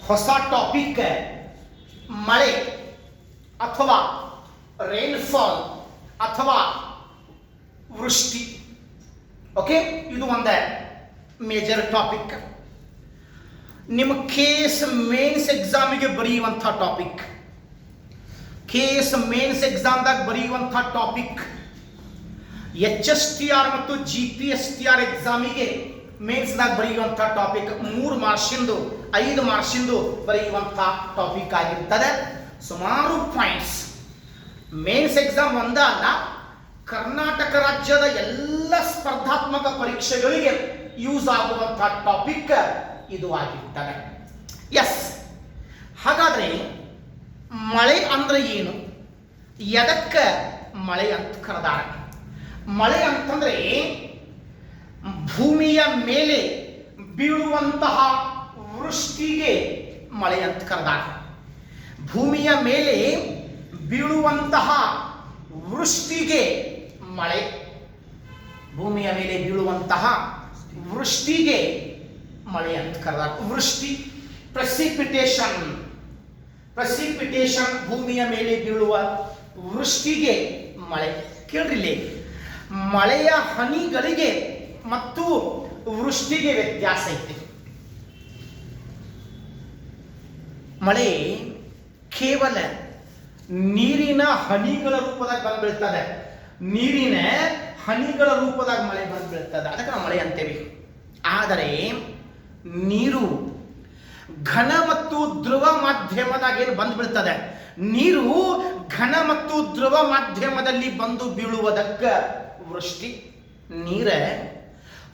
ಹೊಸ ಟಾಪಿಕ್ ಮಳೆ ಅಥವಾ ರೈನ್ಫಾಲ್ ಅಥವಾ ವೃಷ್ಟಿ. ಓಕೆ, ಇದು ಒಂದು ಮೇಜರ್ ಟಾಪಿಕ್. ನಿಮ್ಮ KS ಮೇನ್ಸ್ ಎಕ್ಸಾಮಿಗೆ ಬರೆಯುವಂಥ ಟಾಪಿಕ್, KS ಮೇನ್ಸ್ ಎಕ್ಸಾಮ್ದಾಗ ಬರೆಯುವಂಥ ಟಾಪಿಕ್, HSTR ಮತ್ತು GPSTR ಎಕ್ಸಾಮಿಗೆ ಮೇನ್ಸ್ದಾಗ ಬರೆಯುವಂಥ ಟಾಪಿಕ್. 3 ಮಾರ್ಕ್ಸಿಂದು 5 ಮಾರ್ಕ್ಸಿಂದು ಬರೆಯುವಂಥ ಟಾಪಿಕ್ ಆಗಿರ್ತದೆ. ಸುಮಾರು ಪಾಯಿಂಟ್ಸ್. ಮೇನ್ಸ್ ಎಕ್ಸಾಮ್ ಒಂದಲ್ಲ, ಕರ್ನಾಟಕ ರಾಜ್ಯದ ಎಲ್ಲ ಸ್ಪರ್ಧಾತ್ಮಕ ಪರೀಕ್ಷೆಗಳಿಗೆ ಯೂಸ್ ಆಗುವಂಥ ಟಾಪಿಕ್ ಇದು ಆಗಿರ್ತದೆ. ಎಸ್, ಹಾಗಾದ್ರೆ ಮಳೆ ಅಂದ್ರೆ ಏನು, ಎದಕ್ಕೆ ಮಳೆ ಅಂತ ಕರೆದಾರ? ಮಳೆ ಅಂತಂದ್ರೆ ಭೂಮಿಯ ಮೇಲೆ ಬೀಳುವಂತಹ ವೃಷ್ಟಿಗೆ ಮಳೆ ಅಂತ ಕರೆದಾರ. ಭೂಮಿಯ ಮೇಲೆ ಬೀಳುವಂತಹ ವೃಷ್ಟಿಗೆ ಮಳೆ. ಭೂಮಿಯ ಮೇಲೆ ಬೀಳುವಂತಹ ವೃಷ್ಟಿಗೆ ಮಳೆ ಅಂತ ಕರೆದಾರ. ವೃಷ್ಟಿ, ಪ್ರೆಸಿಪಿಟೇಷನ್, ಪ್ರೆಸಿಪಿಟೇಷನ್, ಭೂಮಿಯ ಮೇಲೆ ಬೀಳುವ ವೃಷ್ಟಿಗೆ ಮಳೆ. ಕೇಳ್ರಿಲ್ಲಿ, ಮಳೆಯ ಹನಿಗಳಿಗೆ ಮತ್ತು ವೃಷ್ಟಿಗೆ ವ್ಯತ್ಯಾಸ ಐತೆ. ಮಳೆ ಕೇವಲ ನೀರಿನ ಹನಿಗಳ ರೂಪದಾಗ ಬಂದು ಬೀಳ್ತದೆ. ನೀರಿನ ಹನಿಗಳ ರೂಪದಾಗ ಮಳೆ ಬಂದು ಬೀಳ್ತದೆ, ಅದಕ್ಕೆ ನಾವು ಮಳೆ ಅಂತೇವೆ. ಆದರೆ ನೀರು ಘನ ಮತ್ತು ಧ್ರುವ ಮಾಧ್ಯಮದಾಗ ಏನು ಬಂದು ಬೀಳ್ತದೆ, ನೀರು ಘನ ಮತ್ತು ಧ್ರುವ ಮಾಧ್ಯಮದಲ್ಲಿ ಬಂದು ಬೀಳುವುದಕ್ಕೆ ವೃಷ್ಟಿ. ನೀರ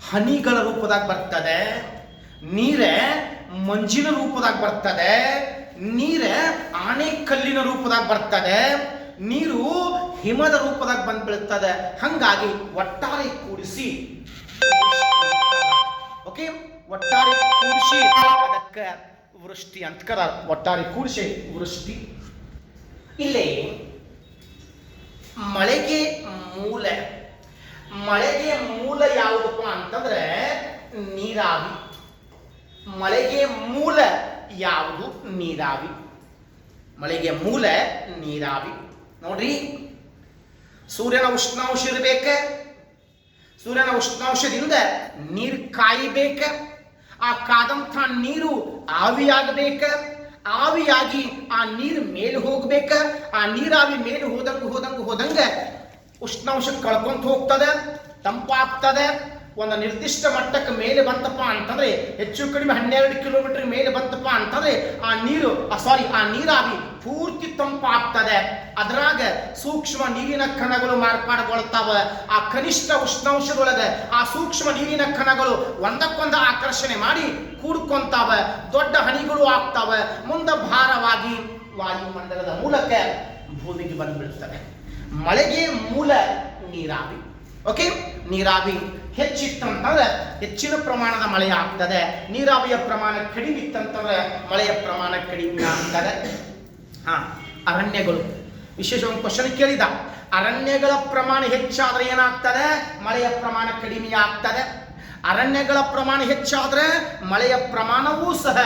ಹನಿಗಳ ರೂಪದಾಗ ಬರ್ತದೆ, ನೀರ ಮಂಜಿನ ರೂಪದಾಗ ಬರ್ತದೆ, ನೀರ ಆನೆಕಲ್ಲಿನ ರೂಪದಾಗ ಬರ್ತದೆ, ನೀರು ಹಿಮದ ರೂಪದಾಗ ಬಂದು ಬೀಳ್ತದೆ. ಹಂಗಾಗಿ ಒಟ್ಟಾರೆ ಕೂಡಿಸಿ, ಓಕೆ, ಒಟ್ಟಾರೆ ಕೂಡಿಸಿ ಅದಕ್ಕೆ ವೃಷ್ಟಿ ಅಂತ ಕರ. ಒಟ್ಟಾರೆ ಕೂಡಿಸಿ ವೃಷ್ಟಿ. ಇಲ್ಲಿ ಮಳೆಗೆ ಮೂಲ, ಮಳೆಗೆ ಮೂಲ ಯಾವುದಪ್ಪ ಅಂತಂದ್ರೆ ನೀರಾವಿ. ಮಳೆಗೆ ಮೂಲ ಯಾವುದು? ನೀರಾವಿ. ಮಳೆಗೆ ಮೂಲ ನೀರಾವಿ. ನೋಡ್ರಿ, ಸೂರ್ಯನ ಉಷ್ಣಾಂಶ ಇರಬೇಕ, ಸೂರ್ಯನ ಉಷ್ಣಾಂಶದಿಂದ ನೀರು ಕಾಯಬೇಕ, ಆ ಕಾದಂಥ ನೀರು ಆವಿಯಾಗಬೇಕ, ಆವಿಯಾಗಿ ಆ ನೀರು ಮೇಲೆ ಹೋಗ್ಬೇಕ, ಆ ನೀರಾವಿ ಮೇಲೆ ಹೋದಂಗ ಉಷ್ಣಾಂಶ ಕಳ್ಕೊಂತ ಹೋಗ್ತದೆ, ತಂಪಾಗ್ತದೆ. ಒಂದು ನಿರ್ದಿಷ್ಟ ಮಟ್ಟಕ್ಕೆ ಮೇಲೆ ಬಂತಪ್ಪ ಅಂತಂದ್ರೆ, ಹೆಚ್ಚು ಕಡಿಮೆ 12 ಕಿಲೋಮೀಟರ್ ಮೇಲೆ ಬಂತಪ್ಪ ಅಂತಂದ್ರೆ ಆ ನೀರಾವಿ ಪೂರ್ತಿ ತಂಪಾಗ್ತದೆ. ಅದ್ರಾಗ ಸೂಕ್ಷ್ಮ ನೀರಿನ ಕಣಗಳು ಮಾರ್ಪಾಡುಗೊಳ್ತಾವ. ಆ ಕನಿಷ್ಠ ಉಷ್ಣಾಂಶದೊಳಗೆ ಆ ಸೂಕ್ಷ್ಮ ನೀರಿನ ಕಣಗಳು ಒಂದಕ್ಕೊಂದು ಆಕರ್ಷಣೆ ಮಾಡಿ ಕೂಡ್ಕೊಂತಾವ, ದೊಡ್ಡ ಹನಿಗಳು ಆಗ್ತಾವ. ಮುಂದೆ ಭಾರವಾಗಿ ವಾಯುಮಂಡಲದ ಮೂಲಕ ಭೂಮಿಗೆ ಬಂದ್ಬಿಡ್ತವೆ. ಮಳೆಗೆ ಮೂಲ ನೀರಾವಿ. ಓಕೆ, ನೀರಾವಿ ಹೆಚ್ಚಿತ್ತಂತಂದ್ರೆ ಹೆಚ್ಚಿನ ಪ್ರಮಾಣದ ಮಳೆ ಆಗ್ತದೆ, ನೀರಾವಿಯ ಪ್ರಮಾಣ ಕಡಿಮೆ ಇತ್ತಂತಂದ್ರೆ ಮಳೆಯ ಪ್ರಮಾಣ ಕಡಿಮೆ ಆಗ್ತದೆ. ಅರಣ್ಯಗಳು, ವಿಶೇಷ ಒಂದು ಕ್ವಶನ್ ಕೇಳಿದ, ಅರಣ್ಯಗಳ ಪ್ರಮಾಣ ಹೆಚ್ಚಾದ್ರೆ ಏನಾಗ್ತದೆ? ಮಳೆಯ ಪ್ರಮಾಣ ಕಡಿಮೆ ಆಗ್ತದೆ. ಅರಣ್ಯಗಳ ಪ್ರಮಾಣ ಹೆಚ್ಚಾದ್ರೆ ಮಳೆಯ ಪ್ರಮಾಣವೂ ಸಹ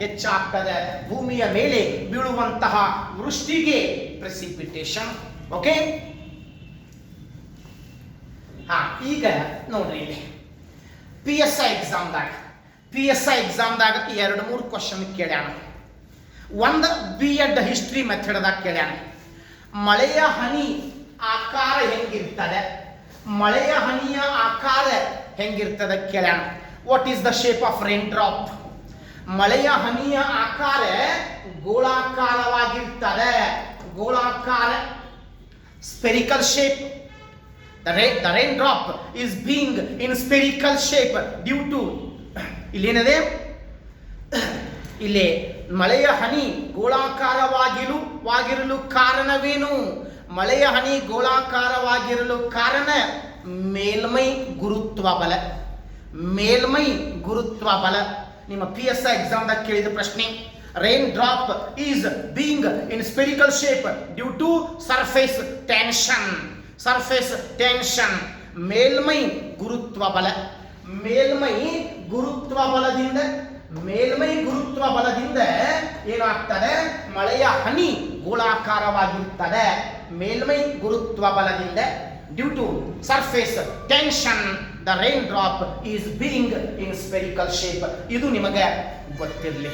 ಹೆಚ್ಚಾಗ್ತದೆ. ಭೂಮಿಯ ಮೇಲೆ ಬೀಳುವಂತಹ ವೃಷ್ಟಿಗೆ ಪ್ರೆಸಿಪಿಟೇಷನ್. ಓಕೆ, ಈಗ ನೋಡ್ರಿ, ಇಲ್ಲಿ PSI ಎಕ್ಸಾಮ್ದಾಗ 2-3 ಕ್ವಶನ್ ಕೇಳ್ಯಾನ. ಒಂದು B.Ed ಹಿಸ್ಟ್ರಿ ಮೆಥಡ್ದಾಗ ಕೇಳ್ಯಾನ. ಮಳೆಯ ಹನಿ ಆಕಾರ ಹೆಂಗಿರ್ತದೆ, ಮಳೆಯ ಹನಿಯ ಆಕಾರ ಹೆಂಗಿರ್ತದೆ ಕೇಳ್ಯಾನ. What is the shape of rain drop? ಮಳೆಯ ಹನಿಯ ಆಕಾರ ಗೋಳಾಕಾರವಾಗಿರ್ತದೆ. ಗೋಳಾಕಾರ, spherical shape. The raindrop is being in spherical shape due to, ಇಲ್ಲೇನದೆ, ಇಲ್ಲಿ ಮಳೆಯ ಹನಿ ಗೋಳಾಕಾರವಾಗಿರಲು ಕಾರಣವೇನು? ಮಳೆಯ ಹನಿ ಗೋಳಾಕಾರವಾಗಿರಲು ಕಾರಣ ಮೇಲ್ಮೈ ಗುರುತ್ವ ಬಲ. ಮೇಲ್ಮೈ ಗುರುತ್ವ ಬಲ. ನಿಮ್ಮ PSI ಎಕ್ಸಾಮ್ದಾಗ ಕೇಳಿದ ಪ್ರಶ್ನೆ. Rain drop is being in spherical shape due to surface tension. Surface tension, ಮೇಲ್ಮೈ ಗುರುತ್ವ ಬಲ. ಮೇಲ್ಮೈ ಗುರುತ್ವ ಬಲದಿಂದ ಏನಾಗ್ತದೆ, ಮಳೆಯ ಹನಿ ಗೋಳಾಕಾರವಾಗಿರ್ತದೆ. ಮೇಲ್ಮೈ ಗುರುತ್ವ ಬಲದಿಂದ due to surface tension the rain drop is being in spherical shape. ಇದು ನಿಮಗೆ ಗೊತ್ತಿರಲಿ.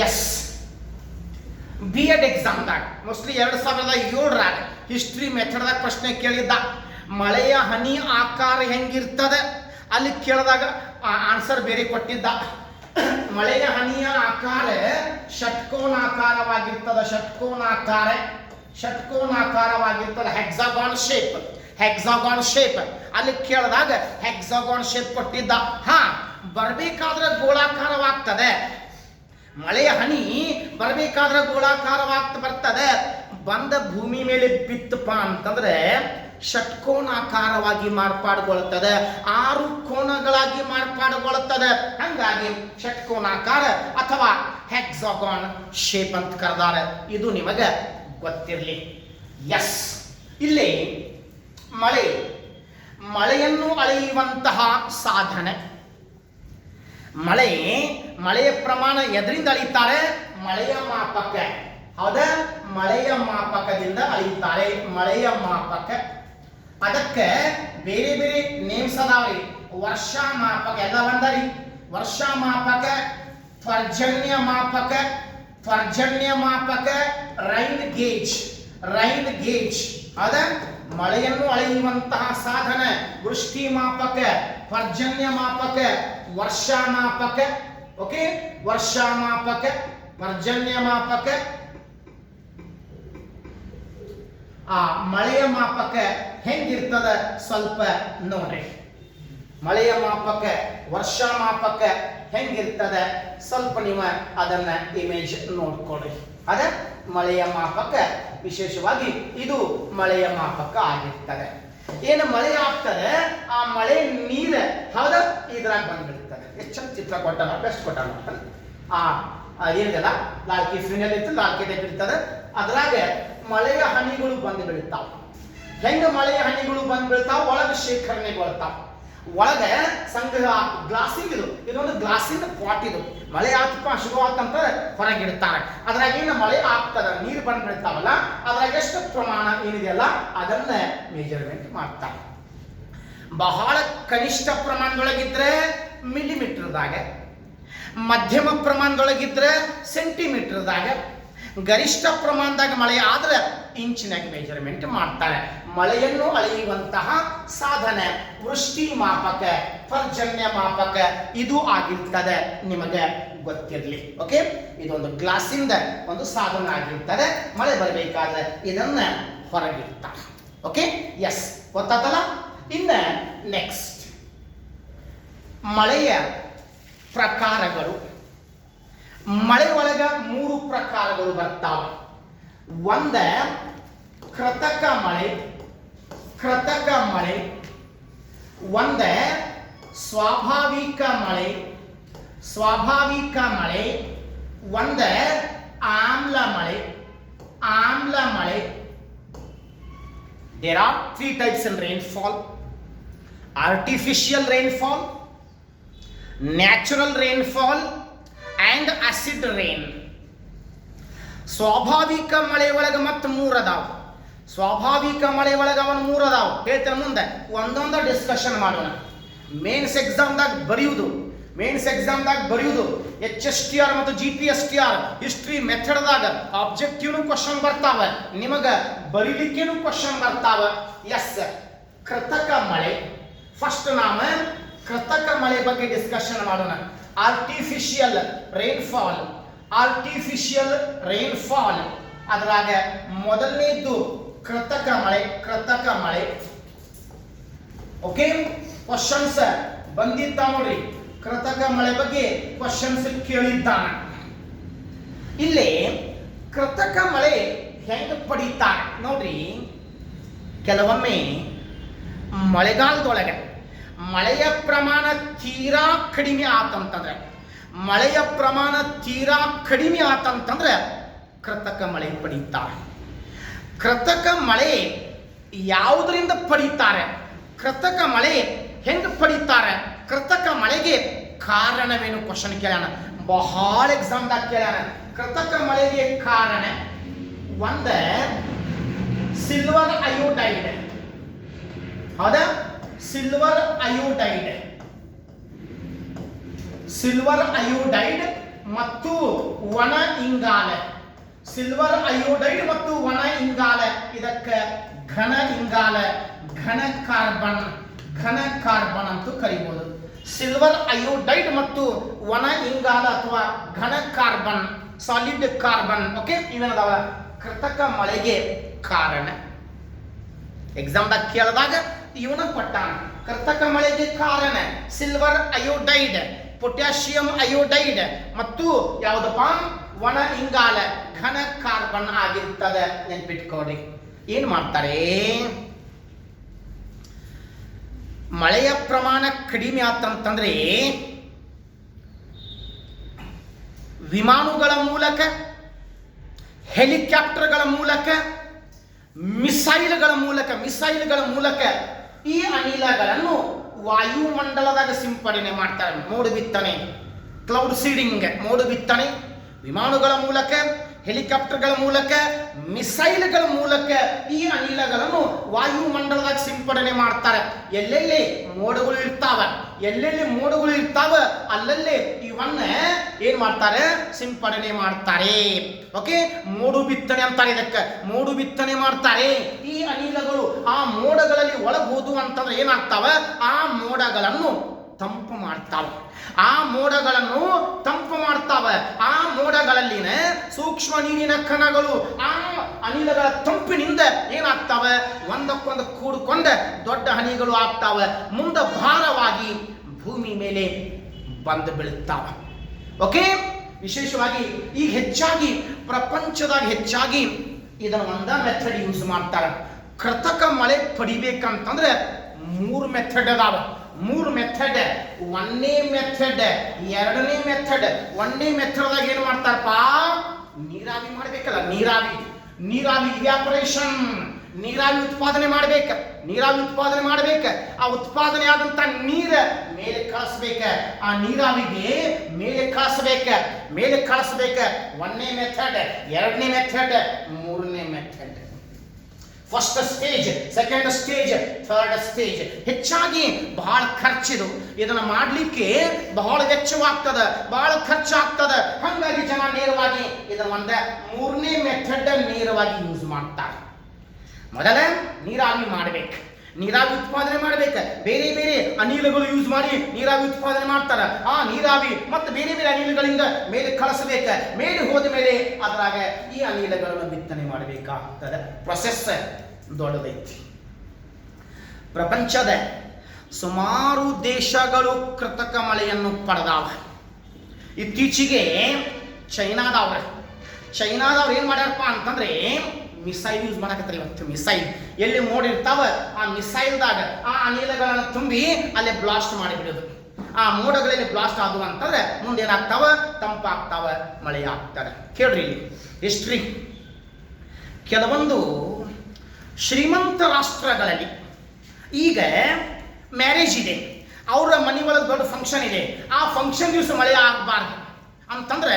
ಎಸ್, ಬಿ ಎಡ್ ಎಕ್ಸಾಮ್ದಾಗ ಮೋಸ್ಟ್ಲಿ 2007 ಹಿಸ್ಟ್ರಿ ಮೆಥಡ್ದಾಗ ಪ್ರಶ್ನೆ ಕೇಳಿದ್ದ. ಮಳೆಯ ಹನಿ ಆಕಾರ ಹೆಂಗಿರ್ತದೆ ಅಲ್ಲಿ ಕೇಳಿದಾಗ ಆನ್ಸರ್ ಬೇರೆ ಕೊಟ್ಟಿದ್ದ. ಮಳೆಯ ಹನಿಯ ಆಕಾರ ಷಟ್ಕೋನಾಕಾರವಾಗಿರ್ತದೆ. ಷಟ್ಕೋನಾಕಾರವಾಗಿರ್ತದೆ. ಹೆಕ್ಸಾಗಾನ್ ಶೇಪ್ ಅಲ್ಲಿ ಕೇಳಿದಾಗ ಹೆಕ್ಸಾಗಾನ್ ಶೇಪ್ ಕೊಟ್ಟಿದ್ದ. ಬರಬೇಕಾದ್ರೆ ಗೋಳಾಕಾರವಾಗ್ತದೆ. ಮಳೆಯ ಹನಿ ಬರಬೇಕಾದ್ರೆ ಬರ್ತದೆ. ಬಂದ ಭೂಮಿ ಮೇಲೆ ಬಿತ್ತಪ್ಪ ಅಂತಂದ್ರೆ ಷಟ್ಕೋನಾಕಾರವಾಗಿ ಮಾರ್ಪಾಡುಗೊಳ್ಳುತ್ತದೆ. 6 ಕೋನಗಳಾಗಿ ಮಾರ್ಪಾಡುಗೊಳ್ಳುತ್ತದೆ. ಹಂಗಾಗಿ ಷಟ್ಕೋನಾಕಾರ ಅಥವಾ ಹೆಕ್ಸಾಗಾನ್ ಶೇಪ್ ಅಂತ ಕರೆದಾರೆ. ಇದು ನಿಮಗೆ ಗೊತ್ತಿರಲಿ. ಎಸ್, ಇಲ್ಲಿ ಮಳೆಯನ್ನು ಅಳೆಯುವಂತಹ ಸಾಧನೆ. ಮಳೆಯ ಪ್ರಮಾಣ ಎದರಿಂದ ಅಳೆಯುತ್ತಾರೆ? ಮಳೆಯ ಮಾಪಕ. ಹೌದಾ? ಮಳೆಯ ಮಾಪಕದಿಂದ ಅಳೆಯುತ್ತಾರೆ. ಮಳೆಯ ಮಾಪಕ. ಅದಕ್ಕೆ ಬೇರೆ ಬೇರೆ ನೇಮ್ಸ್ ಅದಾವ್ರಿ. ವರ್ಷ ಮಾಪಕ ಎಲ್ಲ ಬಂದರಿ. ವರ್ಷ ಮಾಪಕ, ಪರ್ಜನ್ಯ ಮಾಪಕ, ರೈನ್ ಗೇಜ್. ಹೌದಾ? ಮಳೆಯನ್ನು ಅಳೆಯುವಂತಹ ಸಾಧನ ವೃಷ್ಟಿ ಮಾಪಕ, ಪರ್ಜನ್ಯ ಮಾಪಕ, ವರ್ಷ ಮಾಪಕ. ಓಕೆ, ವರ್ಷ ಮಾಪಕ, ಪರ್ಜನ್ಯ ಮಾಪಕ. ಮಳೆಯ ಮಾಪಕ ಹೆಂಗಿರ್ತದ ಸ್ವಲ್ಪ ನೋಡ್ರಿ. ಮಳೆಯ ಮಾಪಕ, ವರ್ಷ ಮಾಪಕ ಹೆಂಗಿರ್ತದೆ ಸ್ವಲ್ಪ ನೀವು ಅದನ್ನ ಇಮೇಜ್ ನೋಡ್ಕೊಡ್ರಿ. ಅದ ಮಳೆಯ ಮಾಪಕ ವಿಶೇಷವಾಗಿ ಇದು ಮಳೆಯ ಮಾಪಕ ಆಗಿರ್ತದೆ. ಏನು ಮಳೆ ಆಗ್ತದೆ, ಆ ಮಳೆ ನೀರು ಹೌದಾ ಇದ್ರಾಗ ಬಂದ್ಬಿಡ್ತದೆ. ಎಷ್ಟು ಚಿತ್ರ ಕೊಟ್ಟಾನ, ಬೆಸ್ಟ್ ಕೊಟ್ಟಾನ. ಏನಿದೆಲ್ಲ ಲಾಲ್ಕಿ ಫಿನಲ್ ಇತ್ತು, ಲಾಲ್ಕಿ ಟೈಪ್ ಇರ್ತದೆ. ಅದ್ರಾಗ ಮಳೆಯ ಹನಿಗಳು ಬಂದು ಬೀಳ್ತಾವ. ಹೆಂಗ ಮಳೆಯ ಹನಿಗಳು ಬಂದು ಬೀಳ್ತಾವ? ಒಳಗೆ ಶೇಖರಣೆಗೊಳ್ತಾವ. ಒಳಗೆ ಸಂಗ್ರಹ ಗ್ಲಾಸಿಂಗ್. ಇದೊಂದು ಗ್ಲಾಸಿನ ಪಾಟ್. ಇದು ಮಳೆ ಆತಪ್ಪ ಶುರು ಆತಂತ ಹೊರಗಿಡ್ತಾರೆ. ಅದ್ರಾಗ ಏನು ಮಳೆ ಆಗ್ತದ, ನೀರು ಬಂದು ಬೀಳ್ತಾವಲ್ಲ, ಅದ್ರಾಗ ಎಷ್ಟು ಪ್ರಮಾಣ ಏನಿದೆಯಲ್ಲ ಅದನ್ನ ಮೆಜರ್ಮೆಂಟ್ ಮಾಡ್ತಾರೆ. ಬಹಳ ಕನಿಷ್ಠ ಪ್ರಮಾಣದೊಳಗಿದ್ರೆ ಮಿಲಿಮೀಟರ್ದಾಗ, ಮಧ್ಯಮ ಪ್ರಮಾಣದೊಳಗಿದ್ರೆ ಸೆಂಟಿಮೀಟರ್ದಾಗ, ಗರಿಷ್ಠ ಪ್ರಮಾಣದಾಗ ಮಳೆ ಆದ್ರೆ ಇಂಚಿನಾಗಿ ಮೆಜರ್ಮೆಂಟ್ ಮಾಡ್ತಾರೆ. ಮಳೆಯನ್ನು ಅಳೆಯುವಂತಹ ಸಾಧನೆ ವೃಷ್ಟಿ ಮಾಪಕ, ಪರ್ಜನ್ಯ ಮಾಪಕ ಇದು ಆಗಿರ್ತದೆ. ನಿಮಗೆ ಗೊತ್ತಿರಲಿ. ಓಕೆ, ಇದೊಂದು ಗ್ಲಾಸಿಂದ ಒಂದು ಸಾಧನ ಆಗಿರ್ತದೆ. ಮಳೆ ಬರಬೇಕಾದ್ರೆ ಇದನ್ನ ಹೊರಗಿಡ್ತಾರೆ. Okay, S, ಗೊತ್ತಾತಲ್ಲ. ಇನ್ನ ನೆಕ್ಸ್ಟ್ ಮಳೆಯ ಪ್ರಕಾರಗಳು. ಮಳೆ ಒಳಗ 3 ಪ್ರಕಾರಗಳು ಬರ್ತಾವೆ. ಒಂದ ಕೃತಕ ಮಳೆ, ಒಂದ ಸ್ವಾಭಾವಿಕ ಮಳೆ, ಒಂದ ಆಮ್ಲ ಮಳೆ. There are 3 types in rainfall: artificial rainfall, natural rainfall and acid rain. ಸ್ವಾಭಾವಿಕ ಮಳೆ ಒಳಗೆ ಮತ್ತೆ 3 ಅದಾವ. ಸ್ವಾಭಾವಿಕ ಮಳೆ ಒಳಗೆ ಅವನು 3 ಅದಾವ. ಹೇಳ್ತೇನೆ ಮುಂದೆ ಒಂದೊಂದು ಡಿಸ್ಕಷನ್ ಮಾಡೋಣ. ಮೇನ್ಸ್ ಎಕ್ಸಾಮ್ದಾಗ ಬರೆಯುವುದು HSTR ಮತ್ತು GPSTR ಹಿಸ್ಟ್ರಿ ಮೆಥಡ್ದಾಗ ಆಬ್ಜೆಕ್ಟಿವ್ನು ಕ್ವಶನ್ ಬರ್ತಾವ, ನಿಮಗೆ ಬರೀಲಿಕ್ಕೇನು ಕ್ವಶನ್ ಬರ್ತಾವ. ಎಸ್, ಕೃತಕ ಮಳೆ. ಫಸ್ಟ್ ನಾವು ಕೃತಕ ಮಳೆ ಬಗ್ಗೆ ಡಿಸ್ಕಷನ್ ಮಾಡೋಣ. ಆರ್ಟಿಫಿಷಿಯಲ್ ರೈನ್ಫಾಲ್ ಅದ್ರಾಗ ಮೊದಲನೇದ್ದು ಕೃತಕ ಮಳೆ. ಓಕೆ, ಕ್ವಶನ್ಸ್ ಬಂದಿದ್ದ ನೋಡ್ರಿ. ಕೃತಕ ಮಳೆ ಬಗ್ಗೆ ಕ್ವಶನ್ಸ್ ಕೇಳಿದ್ದಾನ. ಇಲ್ಲಿ ಕೃತಕ ಮಳೆ ಹೆಂಗ ಪಡಿತಾರೆ ನೋಡ್ರಿ. ಕೆಲವೊಮ್ಮೆ ಮಳೆಗಾಲದೊಳಗೆ ಮಳೆಯ ಪ್ರಮಾಣ ತೀರಾ ಕಡಿಮೆ ಆತಂತಂದ್ರೆ ಕೃತಕ ಮಳೆ ಪಡೀತಾರೆ. ಕೃತಕ ಮಳೆ ಯಾವುದರಿಂದ ಪಡೀತಾರೆ? ಕೃತಕ ಮಳೆ ಹೆಂಗೆ ಪಡೀತಾರೆ? ಕೃತಕ ಮಳೆಗೆ ಕಾರಣವೇನು ಕ್ವಶನ್ ಕೇಳೋಣ. ಬಹಳ ಎಕ್ಸಾಮ್ದಾಗ ಕೇಳ್ಯಾನ. ಕೃತಕ ಮಳೆಗೆ ಕಾರಣ ಒಂದ ಸಿಲ್ವರ್ ಅಯೋಡೈಡ್. ಹೌದಾ? ಸಿಲ್ವರ್ ಅಯೋಡೈಡ್, ಸಿಲ್ವರ್ ಅಯೋಡೈಡ್ ಮತ್ತು ಒಣ ಇಂಗಾಲ. ಸಿಲ್ವರ್ ಅಯೋಡೈಡ್ ಮತ್ತು ಒಣ ಇಂಗಾಲ, ಇದಕ್ಕೆ ಘನ ಇಂಗಾಲ, ಘನ ಕಾರ್ಬನ್ ಅಂತೂ ಕರೀಬಹುದು. ಸಿಲ್ವರ್ ಅಯೋಡೈಡ್ ಮತ್ತು ಒಣ ಇಂಗಾಲ ಅಥವಾ ಘನ ಕಾರ್ಬನ್, ಸಾಲಿಡ್ ಕಾರ್ಬನ್, ಓಕೆ, ಇವೇನದಾವ ಕೃತಕ ಮಳೆಗೆ ಕಾರಣ. ಎಕ್ಸಾಮ್ದಾಗ ಕೇಳಿದಾಗ ಇವನ ಕೊಟ್ಟಾನ. ಕೃತಕ ಮಳೆಗೆ ಕಾರಣ ಸಿಲ್ವರ್ ಅಯೋಡೈಡ್, ಪೊಟ್ಯಾಷಿಯಂ ಅಯೋಡೈಡ್ ಮತ್ತು ಯಾವುದಪ್ಪ ಒಣ ಇಂಗಾಲ, ಘನ ಕಾರ್ಬನ್ ಆಗಿರ್ತದೆ. ನೆನ್ಪಿಟ್ಕೊಡಿ. ಏನ್ ಮಾಡ್ತಾರೆ, ಮಳೆಯ ಪ್ರಮಾಣ ಕಡಿಮೆ ಆತಂತಂದ್ರೆ ವಿಮಾನಗಳ ಮೂಲಕ, ಹೆಲಿಕಾಪ್ಟರ್ಗಳ ಮೂಲಕ, ಮಿಸೈಲ್ಗಳ ಮೂಲಕ ಈ ಅನಿಲಗಳನ್ನು ವಾಯುಮಂಡಲದಾಗ ಸಿಂಪಡಣೆ ಮಾಡ್ತಾರೆ. ಮೋಡು ಬಿತ್ತನೆ, ಕ್ಲೌಡ್ ಸೀಡಿಂಗ್, ಮೋಡು ಬಿತ್ತನೆ ವಿಮಾನಗಳ ಮೂಲಕ, ಹೆಲಿಕಾಪ್ಟರ್ಗಳ ಮೂಲಕ, ಮಿಸೈಲ್ಗಳ ಮೂಲಕ ಈ ಅನಿಲಗಳನ್ನು ವಾಯುಮಂಡಲದಾಗ ಸಿಂಪಡಣೆ ಮಾಡ್ತಾರೆ. ಎಲ್ಲೆಲ್ಲಿ ಮೋಡಗಳು ಇರ್ತಾವ ಅಲ್ಲಲ್ಲಿ ಇವನ್ನ ಏನ್ ಮಾಡ್ತಾರೆ, ಸಿಂಪಡಣೆ ಮಾಡ್ತಾರೆ. ಓಕೆ, ಮೋಡು ಬಿತ್ತನೆ ಅಂತಾರೆ ಇದಕ್ಕೆ. ಮೋಡು ಬಿತ್ತನೆ ಮಾಡ್ತಾರೆ. ಈ ಅನಿಲಗಳು ಆ ಮೋಡಗಳಲ್ಲಿ ಒಳಗೆ ಹೋದು ಅಂತಂದ್ರೆ ಏನಾಗ್ತಾವ, ಆ ಮೋಡಗಳನ್ನು ತಂಪು ಮಾಡ್ತಾವ. ಆ ಮೋಡಗಳಲ್ಲಿನ ಸೂಕ್ಷ್ಮ ನೀರಿನ ಕಣಗಳು ಆ ಅನಿಲಗಳ ತಂಪಿನಿಂದ ಏನಾಗ್ತಾವ, ಒಂದಕ್ಕೊಂದು ಕೂಡಿಕೊಂಡ ದೊಡ್ಡ ಹನಿಗಳು ಆಗ್ತಾವ. ಮುಂದೆ ಭಾರವಾಗಿ ಭೂಮಿ ಮೇಲೆ ಬಂದು ಬೀಳುತ್ತಾವ. ಓಕೆ, ವಿಶೇಷವಾಗಿ ಈಗ ಹೆಚ್ಚಾಗಿ ಪ್ರಪಂಚದಾಗ ಇದನ್ನು ಒಂದ ಮೆಥಡ್ ಯೂಸ್ ಮಾಡ್ತಾರೆ. ಕೃತಕ ಮಳೆ ಪಡಿಬೇಕಂತಂದ್ರೆ 3 ಮೆಥಡ್ ಅದಾವ. 3 ಮೆಥಡ್. ಒಂದನೇ ಮೆಥಡ್, ಎರಡನೇ ಮೆಥಡ್. ಒಂದನೇ ಮೆಥಡ್ದಾಗ ಏನ್ ಮಾಡ್ತಾರಪ್ಪ, ನೀರಾವಿ ಮಾಡ್ಬೇಕಲ್ಲ, ನೀರಾವಿ ಇವ್ಯಾಪರೇಷನ್, ನೀರಾವಿ ಉತ್ಪಾದನೆ ಮಾಡ್ಬೇಕು. ಆ ಉತ್ಪಾದನೆ ಆದಂತ ನೀರ ಮೇಲೆ ಕಳಿಸ್ಬೇಕ. ಆ ನೀರಾವಿಗೆ ಮೇಲೆ ಕಳಿಸ್ಬೇಕ. ಒಂದನೇ ಮೆಥಡ್, ಎರಡನೇ ಮೆಥಡ್, ಮೂರನೇ method. First stage, second stage, third stage. ಹೆಚ್ಚಾಗಿ ಬಹಳ ಖರ್ಚಿದು. ಇದನ್ನ ಮಾಡ್ಲಿಕ್ಕೆ ಬಹಳ ವೆಚ್ಚವಾಗ್ತದ, ಬಹಳ ಖರ್ಚಾಗ್ತದ. ಹಾಗಾಗಿ ಜನ ನೇರವಾಗಿ ಇದನ್ನ ಮೂರನೇ ಮೆಥಡ್ ನೇರವಾಗಿ ಯೂಸ್ ಮಾಡ್ತಾರೆ. ಮೊದಲ ನೀರಾವಿ ಮಾಡ್ಬೇಕು, ನೀರಾವಿ ಉತ್ಪಾದನೆ ಮಾಡ್ಬೇಕು. ಬೇರೆ ಬೇರೆ ಅನಿಲಗಳು ಯೂಸ್ ಮಾಡಿ ನೀರಾವಿ ಉತ್ಪಾದನೆ ಮಾಡ್ತಾರ. ಆ ನೀರಾವಿ ಮತ್ತೆ ಬೇರೆ ಬೇರೆ ಅನಿಲಗಳಿಂದ ಮೇಲೆ ಕಳಿಸಬೇಕ. ಮೇಲೆ ಹೋದ ಮೇಲೆ ಅದ್ರಾಗ ಈ ಅನಿಲಗಳನ್ನು ಬಿತ್ತನೆ ಮಾಡಬೇಕಾಗ್ತದೆ. ಪ್ರೊಸೆಸ್ ದೊಡ್ಡದೈತಿ. ಪ್ರಪಂಚದ ಸುಮಾರು ದೇಶಗಳು ಕೃತಕ ಮಳೆಯನ್ನು ಪಡೆದಾವ. ಇತ್ತೀಚೆಗೆ ಚೈನಾದವ್ರು ಏನ್ ಮಾಡ್ಯಾರಪ್ಪ ಅಂತಂದ್ರೆ ಮಿಸೈಲ್ ಯೂಸ್ ಮಾಡಕತ್ತಾರೆ. ಇವತ್ತು ಮಿಸೈಲ್ ಎಲ್ಲಿ ಮೋಡ ಇರ್ತಾವ ಆ ಮಿಸೈಲ್ದಾಗ ಆ ಅನಿಲಗಳನ್ನು ತುಂಬಿ ಅಲ್ಲೇ ಬ್ಲಾಸ್ಟ್ ಮಾಡಿಬಿಡೋದು. ಆ ಮೋಡಗಳಲ್ಲಿ ಬ್ಲಾಸ್ಟ್ ಆದವು ಅಂತಂದ್ರೆ ಮುಂದೆ ಏನಾಗ್ತಾವ, ತಂಪಾಗ್ತಾವ, ಮಳೆ ಆಗ್ತದೆ. ಕೇಳ್ರಿ ಇಲ್ಲಿ ಹಿಸ್ಟ್ರಿ. ಕೆಲವೊಂದು ಶ್ರೀಮಂತ ರಾಷ್ಟ್ರಗಳಲ್ಲಿ ಈಗ ಮ್ಯಾರೇಜ್ ಇದೆ, ಅವರ ಮನೆ ಒಳಗೆ ದೊಡ್ಡ ಫಂಕ್ಷನ್ ಇದೆ. ಆ ಫಂಕ್ಷನ್ ದಿವಸ ಮಳೆ ಆಗಬಾರ್ದು ಅಂತಂದ್ರೆ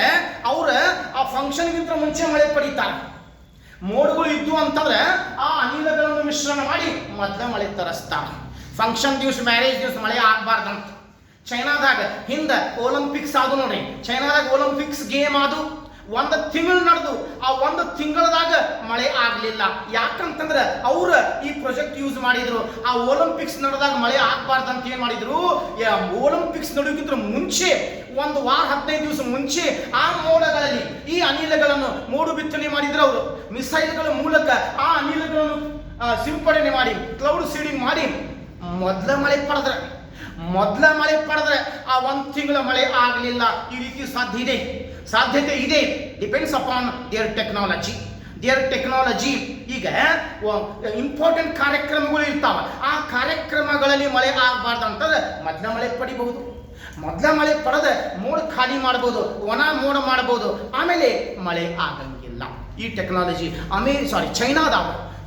ಅವ್ರ ಆ ಫಂಕ್ಷನ್ಗಿಂತ ಮುಂಚೆ ಮಳೆ ಪಡಿತಾರೆ. ಮೋಡಗಳು ಇದ್ದು ಅಂತಂದ್ರೆ ಆ ಅನಿಲಗಳನ್ನು ಮಿಶ್ರಣ ಮಾಡಿ ಮೊದಲ ಮಳೆ ತರಿಸ್ತಾರೆ. ಫಂಕ್ಷನ್ ದಿವಸ, ಮ್ಯಾರೇಜ್ ದಿವಸ ಮಳೆ ಆಗಬಾರ್ದಂತ. ಚೈನಾದಾಗ ಹಿಂದೆ ಒಲಿಂಪಿಕ್ಸ್ ಆದು ನೋಡ್ರಿ. ಚೈನಾದಾಗ ಒಲಿಂಪಿಕ್ಸ್ ಗೇಮ್ ಆದು 1 ತಿಂಗಳು ನಡೆದು ಆ 1 ತಿಂಗಳದಾಗ ಮಳೆ ಆಗಲಿಲ್ಲ. ಯಾಕಂತಂದ್ರೆ ಅವ್ರ ಈ ಪ್ರಾಜೆಕ್ಟ್ ಯೂಸ್ ಮಾಡಿದ್ರು. ಆ ಒಲಿಂಪಿಕ್ಸ್ ನಡೆದಾಗ ಮಳೆ ಆಗಬಾರ್ದಂತ ಏನ್ ಮಾಡಿದ್ರು, ಒಲಿಂಪಿಕ್ಸ್ ನಡೆಯೋಕ್ಕಿಂತ ಮುಂಚೆ 1 ವಾರ 15 ದಿವಸ ಮುಂಚೆ ಆ ಮೋಡಗಳಲ್ಲಿ ಈ ಅನಿಲಗಳನ್ನು ಮೋಡು ಬಿತ್ತನೆ ಮಾಡಿದ್ರು. ಅವರು ಮಿಸೈಲ್ಗಳ ಮೂಲಕ ಆ ಅನಿಲಗಳನ್ನು ಸಿಂಪಡಣೆ ಮಾಡಿ, ಕ್ಲೌಡ್ ಸೀಡಿಂಗ್ ಮಾಡಿ ಮೊದಲ ಮಳೆ ಪಡೆದ್ರೆ ಆ 1 ತಿಂಗಳ ಮಳೆ ಆಗಲಿಲ್ಲ. ಈ ರೀತಿ ಸಾಧ್ಯತೆ ಇದೆ. Depends upon there technology. ಈಗ ಇಂಪಾರ್ಟೆಂಟ್ ಕಾರ್ಯಕ್ರಮಗಳು ಇರ್ತಾವ. ಆ ಕಾರ್ಯಕ್ರಮಗಳಲ್ಲಿ ಮಳೆ ಆಗಬಾರ್ದು ಅಂತಂದ್ರೆ ಮೊದಲ ಮಳೆ ಪಡಿಬಹುದು. ಮೊದಲ ಮಳೆ ಪಡೆದ ಮೋಡ ಖಾಲಿ ಮಾಡಬಹುದು, ಒಣ ಮೋಡ ಮಾಡಬಹುದು, ಆಮೇಲೆ ಮಳೆ ಆಗಂಗಿಲ್ಲ. ಈ ಟೆಕ್ನಾಲಜಿ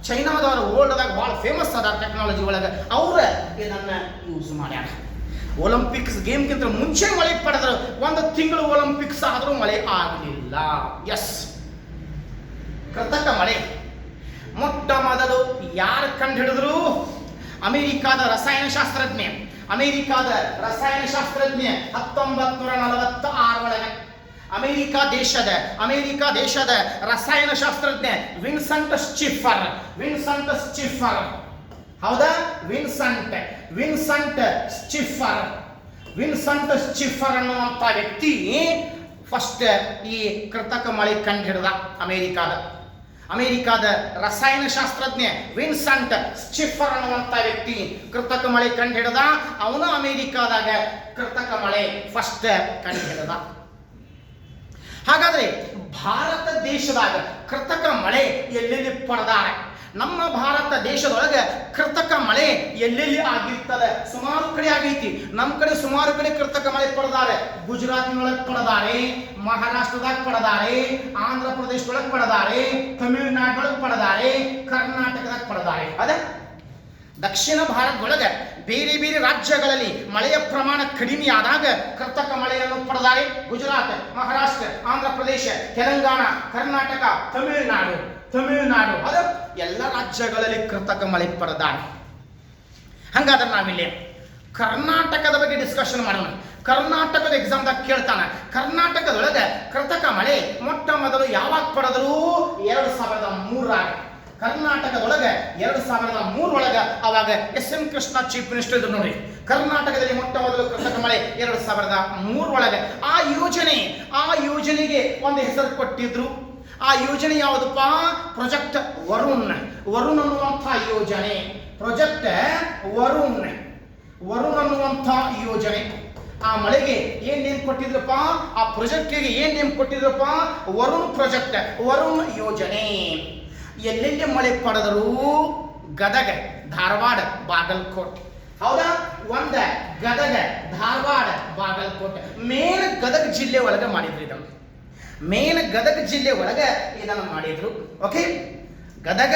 ಚೈನಾದವರು ವರ್ಲ್ಡ್ದಾಗ ಭಾಳ ಫೇಮಸ್ ಅದ ಟೆಕ್ನಾಲಜಿ ಒಳಗೆ. ಅವ್ರ ಇದನ್ನ ಯೂಸ್ ಮಾಡ್ಯಾರ. ಒಲಿಂಪಿಕ್ಸ್ ಗೇಮ್ಗಿಂತ ಮುಂಚೆ ಮಳೆ ಪಡೆದ್ರು, ಒಂದು ತಿಂಗಳು ಒಲಿಂಪಿಕ್ಸ್ ಆದರೂ ಮಳೆ ಆಗಲಿಲ್ಲ. ಎಸ್, ಕೃತಕ ಮಳೆ ಮೊಟ್ಟ ಮೊದಲು ಯಾರು ಕಂಡು ಹಿಡಿದ್ರು? ಅಮೆರಿಕಾದ ರಸಾಯನಶಾಸ್ತ್ರಜ್ಞ 1946 ಒಳಗೆ ಅಮೆರಿಕಾ ದೇಶದ ರಸಾಯನಶಾಸ್ತ್ರಜ್ಞ ವಿನ್ಸೆಂಟ್ ಸ್ಟಿಫರ್. ಹೌದಾ? ವಿನ್ಸೆಂಟ್ ಸ್ಟಿಫರ್ ಅನ್ನುವಂಥ ವ್ಯಕ್ತಿ ಫಸ್ಟ್ ಈ ಕೃತಕ ಮಳೆ ಕಂಡು ಹಿಡಿದ. ಅಮೆರಿಕಾದ ರಸಾಯನಶಾಸ್ತ್ರಜ್ಞ ವಿನ್ಸೆಂಟ್ ಸ್ಟಿಫರ್ ಅನ್ನುವಂಥ ವ್ಯಕ್ತಿ ಕೃತಕ ಮಳೆ ಕಂಡು ಹಿಡಿದ. ಅವನು ಅಮೆರಿಕಾದಾಗ ಕೃತಕ ಮಳೆ ಫಸ್ಟ್ ಕಂಡು ಹಿಡಿದ. ಹಾಗಾದ್ರೆ ಭಾರತ ದೇಶದಾಗ ಕೃತಕ ಮಳೆ ಎಲ್ಲೆಲ್ಲಿ ಪಡೆದಾರೆ? ನಮ್ಮ ಭಾರತ ದೇಶದೊಳಗೆ ಕೃತಕ ಮಳೆ ಎಲ್ಲೆಲ್ಲಿ ಆಗಿರ್ತದೆ? ಸುಮಾರು ಕಡೆ ಆಗೈತಿ. ನಮ್ಮ ಕಡೆ ಸುಮಾರು ಕಡೆ ಕೃತಕ ಮಳೆ ಪಡೆದಾರೆ. ಗುಜರಾತ್ನೊಳಗೆ ಪಡೆದಾರೆ, ಮಹಾರಾಷ್ಟ್ರದಾಗ ಪಡೆದಾರೆ, ಆಂಧ್ರ ಪ್ರದೇಶದೊಳಗೆ ಪಡೆದಾರೆ, ತಮಿಳುನಾಡೊಳಗೆ ಪಡೆದಾರೆ, ಕರ್ನಾಟಕದಾಗ ಪಡೆದಾರೆ. ಅದ ದಕ್ಷಿಣ ಭಾರತದೊಳಗೆ ಬೇರೆ ಬೇರೆ ರಾಜ್ಯಗಳಲ್ಲಿ ಮಳೆಯ ಪ್ರಮಾಣ ಕಡಿಮೆ ಆದಾಗ ಕೃತಕ ಮಳೆಯನ್ನು ಪಡೆದಾರೆ. ಗುಜರಾತ್, ಮಹಾರಾಷ್ಟ್ರ, ಆಂಧ್ರ ಪ್ರದೇಶ, ತೆಲಂಗಾಣ, ಕರ್ನಾಟಕ, ತಮಿಳುನಾಡು ಅದ ಎಲ್ಲ ರಾಜ್ಯಗಳಲ್ಲಿ ಕೃತಕ ಮಳೆ ಪಡೆದಾರೆ. ಹಂಗಾದ್ರೆ ನಾವಿಲ್ಲಿ ಕರ್ನಾಟಕದ ಬಗ್ಗೆ ಡಿಸ್ಕಷನ್ ಮಾಡೋಣ. ಕರ್ನಾಟಕದ ಎಕ್ಸಾಮ್ದಾಗ ಕೇಳ್ತಾನೆ, ಕರ್ನಾಟಕದೊಳಗೆ ಕೃತಕ ಮಳೆ ಮೊಟ್ಟ ಮೊದಲು ಯಾವಾಗ ಪಡೆದ್ರು? 2003 ಕರ್ನಾಟಕದೊಳಗೆ 2003 ಒಳಗೆ ಅವಾಗ SM ಕೃಷ್ಣ ಚೀಫ್ ಮಿನಿಸ್ಟರ್ ಇದ್ರು ನೋಡಿ. ಕರ್ನಾಟಕದಲ್ಲಿ ಮೊಟ್ಟ ಮೊದಲು ಕೃತಕ ಮಳೆ 2003 ಒಳಗೆ. ಆ ಯೋಜನೆಗೆ ಒಂದು ಹೆಸರು ಕೊಟ್ಟಿದ್ರು. ಆ ಯೋಜನೆ ಯಾವುದಪ್ಪ? ಪ್ರಾಜೆಕ್ಟ್ ವರುಣ್ ಅನ್ನುವಂಥ ಯೋಜನೆ. ಪ್ರಾಜೆಕ್ಟ್ ವರುಣ್ ಅನ್ನುವಂಥ ಯೋಜನೆ. ಆ ಮಳೆಗೆ ಏನ್ ನೇಮ್ ಕೊಟ್ಟಿದ್ರಪ್ಪ? ಆ ಪ್ರಾಜೆಕ್ಟ್ಗೆ ಏನ್ ನೇಮ್ ಕೊಟ್ಟಿದ್ರಪ್ಪ? ವರುಣ್ ಪ್ರಾಜೆಕ್ಟ್, ವರುಣ್ ಯೋಜನೆ. ಎಲ್ಲೆಲ್ಲಿ ಮಳೆ ಪಡೆದರು? ಗದಗ, ಧಾರವಾಡ, ಬಾಗಲಕೋಟೆ. ಹೌದಾ? ಒಂದ ಗದಗ, ಧಾರವಾಡ, ಬಾಗಲಕೋಟೆ. ಮೇನ್ ಗದಗ ಜಿಲ್ಲೆ ಒಳಗೆ ಮಾಡಿದ್ರು ಇದನ್ನು. ಇದನ್ನು ಮಾಡಿದ್ರು. Okay, Gadag,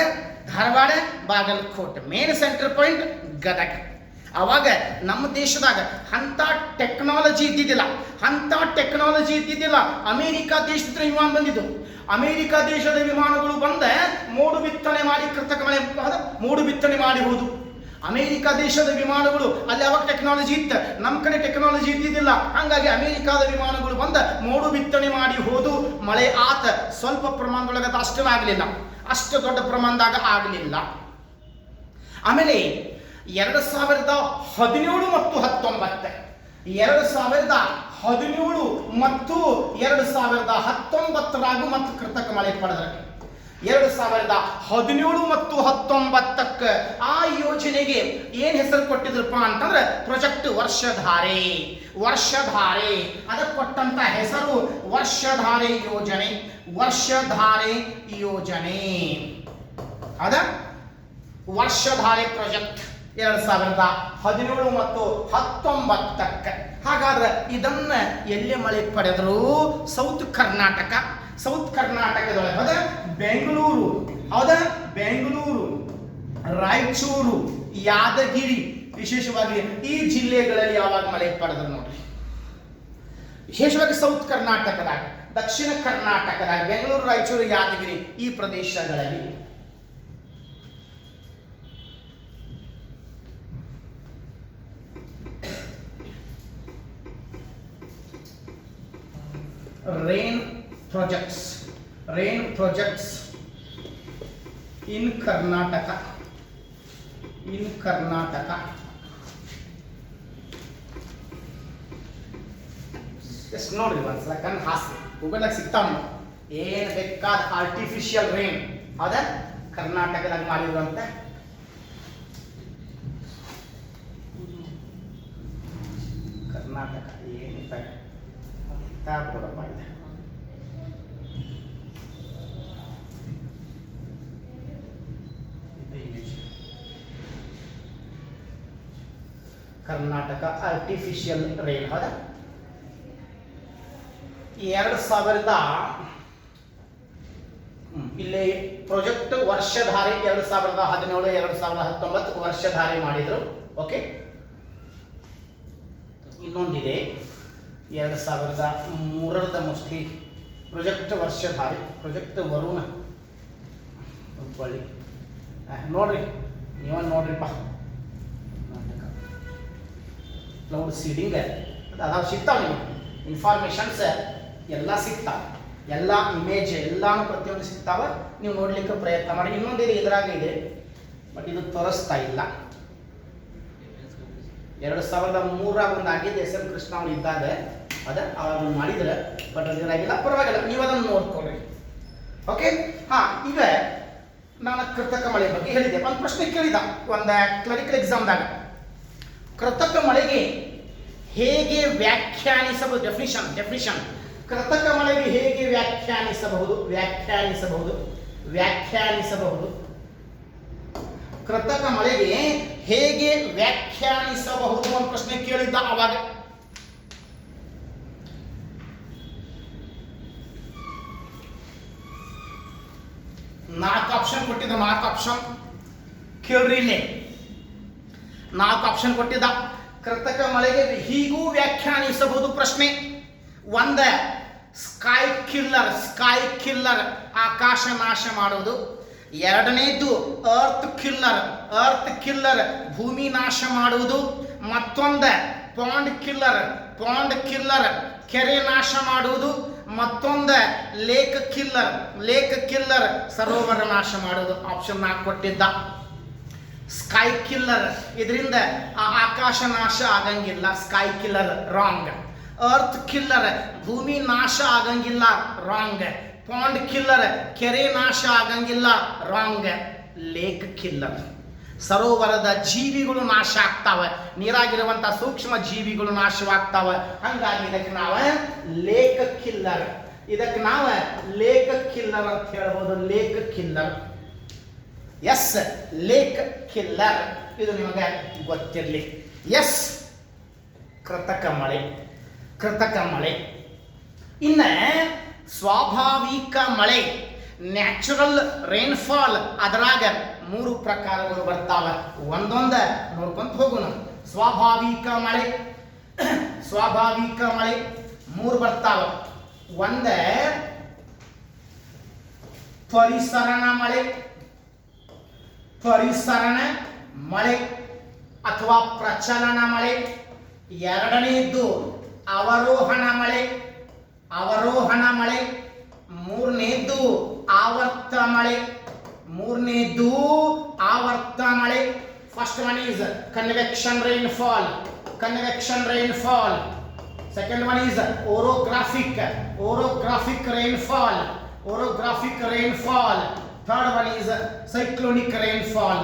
Dharwad, Bagalkot main centre point Gadag. ಅವಾಗ ನಮ್ಮ ದೇಶದಾಗ ಅಂತ ಟೆಕ್ನಾಲಜಿ ಇದ್ದಿದ್ದಿಲ್ಲ. ಅಮೆರಿಕಾ ದೇಶದ ವಿಮಾನ ಬಂದಿದ್ದು. ಅಮೆರಿಕಾ ದೇಶದ ವಿಮಾನಗಳು ಬಂದ ಮೋಡು ಬಿತ್ತನೆ ಮಾಡಿ ಕೃತಕ ಮಳೆ ಮೋಡು ಬಿತ್ತನೆ ಮಾಡಿ ಹೋದು. ಅಮೆರಿಕಾ ದೇಶದ ವಿಮಾನಗಳು ಅಲ್ಲಿ ಅವಾಗ ಟೆಕ್ನಾಲಜಿ ಇತ್ತು, ನಮ್ಮ ಕಡೆ ಟೆಕ್ನಾಲಜಿ ಇದ್ದಿದ್ದಿಲ್ಲ. ಹಂಗಾಗಿ ಅಮೆರಿಕಾದ ವಿಮಾನಗಳು ಬಂದ ಮೋಡು ಬಿತ್ತನೆ ಮಾಡಿ ಹೋದು. ಮಳೆ ಆತ ಸ್ವಲ್ಪ ಪ್ರಮಾಣದೊಳಗೆ ಅಷ್ಟು ದೊಡ್ಡ ಪ್ರಮಾಣದಾಗ ಆಗಲಿಲ್ಲ. ಆಮೇಲೆ 2017 ಮತ್ತು 2019 ಮತ್ತು 2019 ಮತ್ತು ಕೃತಕ ಮಳೆ ಪಡೆದ್ರೆ 2017 ಮತ್ತು 2019 ಆ ಯೋಜನೆಗೆ ಏನ್ ಹೆಸರು ಕೊಟ್ಟಿದ್ರಪ್ಪ ಅಂತಂದ್ರೆ ಪ್ರಾಜೆಕ್ಟ್ ವರ್ಷಧಾರೆ. ಅದಕ್ಕೆ ಕೊಟ್ಟಂತ ಹೆಸರು ವರ್ಷಧಾರೆ ಯೋಜನೆ. ಅದ ವರ್ಷಧಾರೆ ಪ್ರಾಜೆಕ್ಟ್ 2017 ಮತ್ತು 2019. ಹಾಗಾದ್ರೆ ಇದನ್ನ ಎಲ್ಲಿ ಮಳೆ ಪಡೆದ್ರು? ಸೌತ್ ಕರ್ನಾಟಕದೊಳಗೆ ಬೆಂಗಳೂರು, ರಾಯಚೂರು, ಯಾದಗಿರಿ, ವಿಶೇಷವಾಗಿ ಈ ಜಿಲ್ಲೆಗಳಲ್ಲಿ ಯಾವಾಗ ಮಳೆ ಪಡೆದ್ರು ನೋಡ್ರಿ. ವಿಶೇಷವಾಗಿ ಸೌತ್ ಕರ್ನಾಟಕದಾಗ, ದಕ್ಷಿಣ ಕರ್ನಾಟಕದಾಗ ಬೆಂಗಳೂರು, ರಾಯಚೂರು, ಯಾದಗಿರಿ ಈ ಪ್ರದೇಶಗಳಲ್ಲಿ. rain projects in Karnataka. Just ನೋಡ್ರಿ ಒಂದ್ಸಲ ಕಣ್ಣು ಹಾಸಿ ಗೂಗಲ್ ಸಿಗ್ತಾವ. ಏನ್ ಬೇಕಾದ ಆರ್ಟಿಫಿಷಿಯಲ್ ರೈನ್ ಹೌದಾ ಕರ್ನಾಟಕದಾಗ ಮಾಡಿರುವಂತ. ಕರ್ನಾಟಕ ಏನಿದೆ ಕೊಡಪ್ಪ ಇದೆ. ಕರ್ನಾಟಕ ಆರ್ಟಿಫಿಷಿಯಲ್ ರೈನ್ ಹೌದಾ 2000 ಇಲ್ಲಿ ಪ್ರಾಜೆಕ್ಟ್ ವರ್ಷಧಾರೆ 2017 2019 ವರ್ಷಧಾರೆ ಮಾಡಿದ್ರು. ಓಕೆ ಇನ್ನೊಂದಿದೆ 2003ರದ mostly project Varshadhari project Varuna Hubballi ನೋಡ್ರಿ ನೀವ ನೋಡ್ರಿಪ್ಪ ಕ್ಲೌಡ್ ಸೀಡಿಂಗ್ ಅದಾವ ಸಿಗ್ತಾವ ನಿಮಗೆ ಇನ್ಫಾರ್ಮೇಷನ್ಸ್ ಎಲ್ಲ ಸಿಗ್ತಾವ ಎಲ್ಲ ಇಮೇಜ್ ಎಲ್ಲಾನು ಪ್ರತಿಯೊಂದು ಸಿಗ್ತಾವ ನೀವು ನೋಡ್ಲಿಕ್ಕೆ ಪ್ರಯತ್ನ ಮಾಡಿ ಇನ್ನೊಂದಿದೆ ಇದ್ರಾಗ ಇದೆ ಬಟ್ ಇದು ತೋರಿಸ್ತಾ ಇಲ್ಲ 2003 ಒಂದು ಆಗಿದ್ದು ಎಸ್ ಎಂ ಕೃಷ್ಣ ಅವ್ರು ಇದ್ದಾಗ ಅದ ಅವಾಗ ಮಾಡಿದ್ರೆ ಬಟ್ ಅದಿರಾಗಿಲ್ಲ ಪರವಾಗಿಲ್ಲ ನೀವು ಅದನ್ನು ನೋಡ್ಕೊಳ್ಳಿ ಓಕೆ ಈಗ ನಾನು ಕೃತಕ ಮಳೆ ಬಗ್ಗೆ ಹೇಳಿದೆ ಒಂದು ಪ್ರಶ್ನೆ ಕೇಳಿದ ಒಂದು ಕ್ಲರಿಕಲ್ ಎಕ್ಸಾಮ್ದಾಗ ಕೃತಕ ಮಳೆಗೆ ಹೇಗೆ ವ್ಯಾಖ್ಯಾನಿಸಬಹುದು ಡೆಫಿನಿಷನ್ ಕೃತಕ ಮಳೆಗೆ ಹೇಗೆ ವ್ಯಾಖ್ಯಾನಿಸಬಹುದು ಕೃತಕ ಮಳೆಗೆ ಹೇಗೆ ವ್ಯಾಖ್ಯಾನಿಸಬಹುದು ಒಂದು ಪ್ರಶ್ನೆ ಕೇಳಿದ್ದ ಅವಾಗ ನಾಲ್ಕು ಆಪ್ಷನ್ ಕೊಟ್ಟಿದ್ದ ಕೇಳ್ರಿ ಇಲ್ಲಿ 4 ಆಪ್ಷನ್ ಕೊಟ್ಟಿದ್ದ ಕೃತಕ ಮಳೆಗೆ ಹೀಗೂ ವ್ಯಾಖ್ಯಾನಿಸಬಹುದು ಪ್ರಶ್ನೆ ಒಂದ ಸ್ಕೈ ಕಿಲ್ಲರ್ ಆಕಾಶ ನಾಶ ಮಾಡುವುದು ಎರಡನೇದು ಅರ್ತ್ ಕಿಲ್ಲರ್ ಭೂಮಿ ನಾಶ ಮಾಡುವುದು ಮತ್ತೊಂದ ಪಾಂಡ್ ಕಿಲ್ಲರ್ ಕೆರೆ ನಾಶ ಮಾಡುವುದು ಮತ್ತೊಂದ ಲೇಕ್ ಕಿಲ್ಲರ್ ಸರೋವರ ನಾಶ ಮಾಡುವುದು ಆಪ್ಷನ್ 4 ಕೊಟ್ಟಿದ್ದ ಸ್ಕೈ ಕಿಲ್ಲರ್ ಇದರಿಂದ ಆಕಾಶ ನಾಶ ಆಗಂಗಿಲ್ಲ sky killer wrong earth killer ಭೂಮಿ ನಾಶ ಆಗಂಗಿಲ್ಲ ರಾಂಗ್ ಪಾಂಡ್ ಕಿಲ್ಲರ್ ಕೆರೆ ನಾಶ ಆಗಂಗಿಲ್ಲ ರಾಂಗ್ ಲೇಕ್ ಕಿಲ್ಲರ್ ಸರೋವರದ ಜೀವಿಗಳು ನಾಶ ಆಗ್ತಾವ ನೀರಾಗಿರುವಂತಹ ಸೂಕ್ಷ್ಮ ಜೀವಿಗಳು ನಾಶವಾಗ್ತಾವ ಹಂಗಾಗಿ ಇದಕ್ಕೆ ನಾವು ಲೇಕ್ ಕಿಲ್ಲರ್ ಅಂತ ಹೇಳ್ಬೋದು lake killer yes lake killer ಇದು ನಿಮಗೆ ಗೊತ್ತಿರಲಿ ಎಸ್ ಕೃತಕ ಮಳೆ ಇನ್ನ ಸ್ವಾಭಾವಿಕ ಮಳೆ ನ್ಯಾಚುರಲ್ ರೈನ್ಫಾಲ್ ಅದರಾಗ 3 ಪ್ರಕಾರಗಳು ಬರ್ತಾವ ಒಂದೊಂದ ನೋಡ್ಕೊಂತ ಹೋಗೋಣ ಸ್ವಾಭಾವಿಕ ಮಳೆ 3 ಬರ್ತಾವ ಒಂದ ಪರಿಸರಣ ಮಳೆ ಅಥವಾ ಪ್ರಚಲನ ಮಳೆ ಎರಡನೇದ್ದು ಅವರೋಹಣ ಮಳೆ ಮೂರನೇದ್ದು ಆವರ್ತ ಮಳೆ first one is convection rainfall second one is orographic rainfall third one is cyclonic rainfall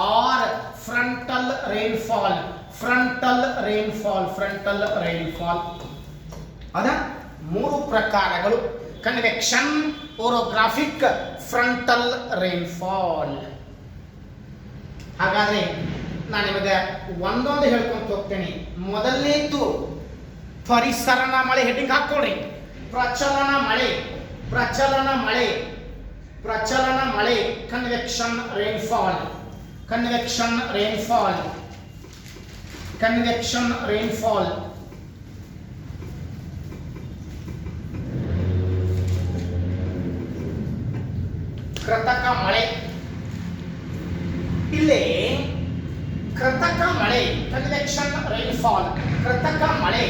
or frontal rainfall ಅದ 3 ಪ್ರಕಾರಗಳು ಕನ್ವೆಕ್ಷನ್ orographic frontal rainfall ಹಾಗಾದ್ರೆ ನಾನು ನಿಮಗೆ ಒಂದೊಂದು ಹೇಳ್ಕೊಂತ ಹೋಗ್ತೇನೆ ಮೊದಲನೇದು ಪರಿಸರಣ ಮಳೆ ಹೆಡ್ಡಿಂಗ್ ಹಾಕೊಳ್ಳಿ ಪ್ರಚಲನ ಮಳೆ ಕನ್ವೆಕ್ಷನ್ ರೈನ್ಫಾಲ್ ಕೃತಕ ಮಳೆ ಇಲ್ಲಿ ಕೃತಕ ಮಳೆ ಕನ್ವೆಕ್ಷನ್ ರೈನ್ಫಾಲ್ ಕೃತಕ ಮಳೆ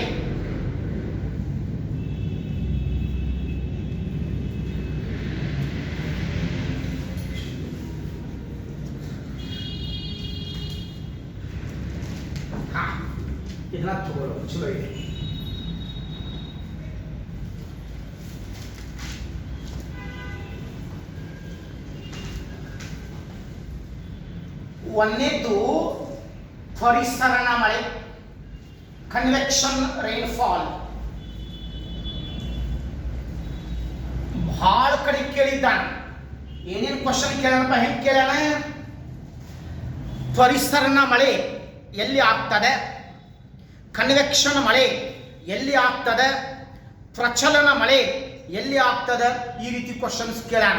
ಇದನ್ನ ತಗೊಳ್ಳೋ ಚಲೋ ಇದೆ ಒಂದನೇದು ಪರಿಸರಣ ಮಳೆ ಕನ್ವೆಕ್ಷನ್ ರೈನ್ಫಾಲ್ ಬಹಳ ಕಡೆ ಕೇಳಿದ್ದಾನೆ ಏನೇನು ಕ್ವಶನ್ ಕೇಳೋಣಪ್ಪ ಹೆಂಗೆ ಕೇಳೋಣ ಪರಿಸರಣ ಮಳೆ ಎಲ್ಲಿ ಆಗ್ತದೆ ಕನ್ವೆಕ್ಷನ್ ಮಳೆ ಎಲ್ಲಿ ಆಗ್ತದೆ ಪ್ರಚಲನ ಮಳೆ ಎಲ್ಲಿ ಆಗ್ತದೆ ಈ ರೀತಿ ಕ್ವಶನ್ಸ್ ಕೇಳೋಣ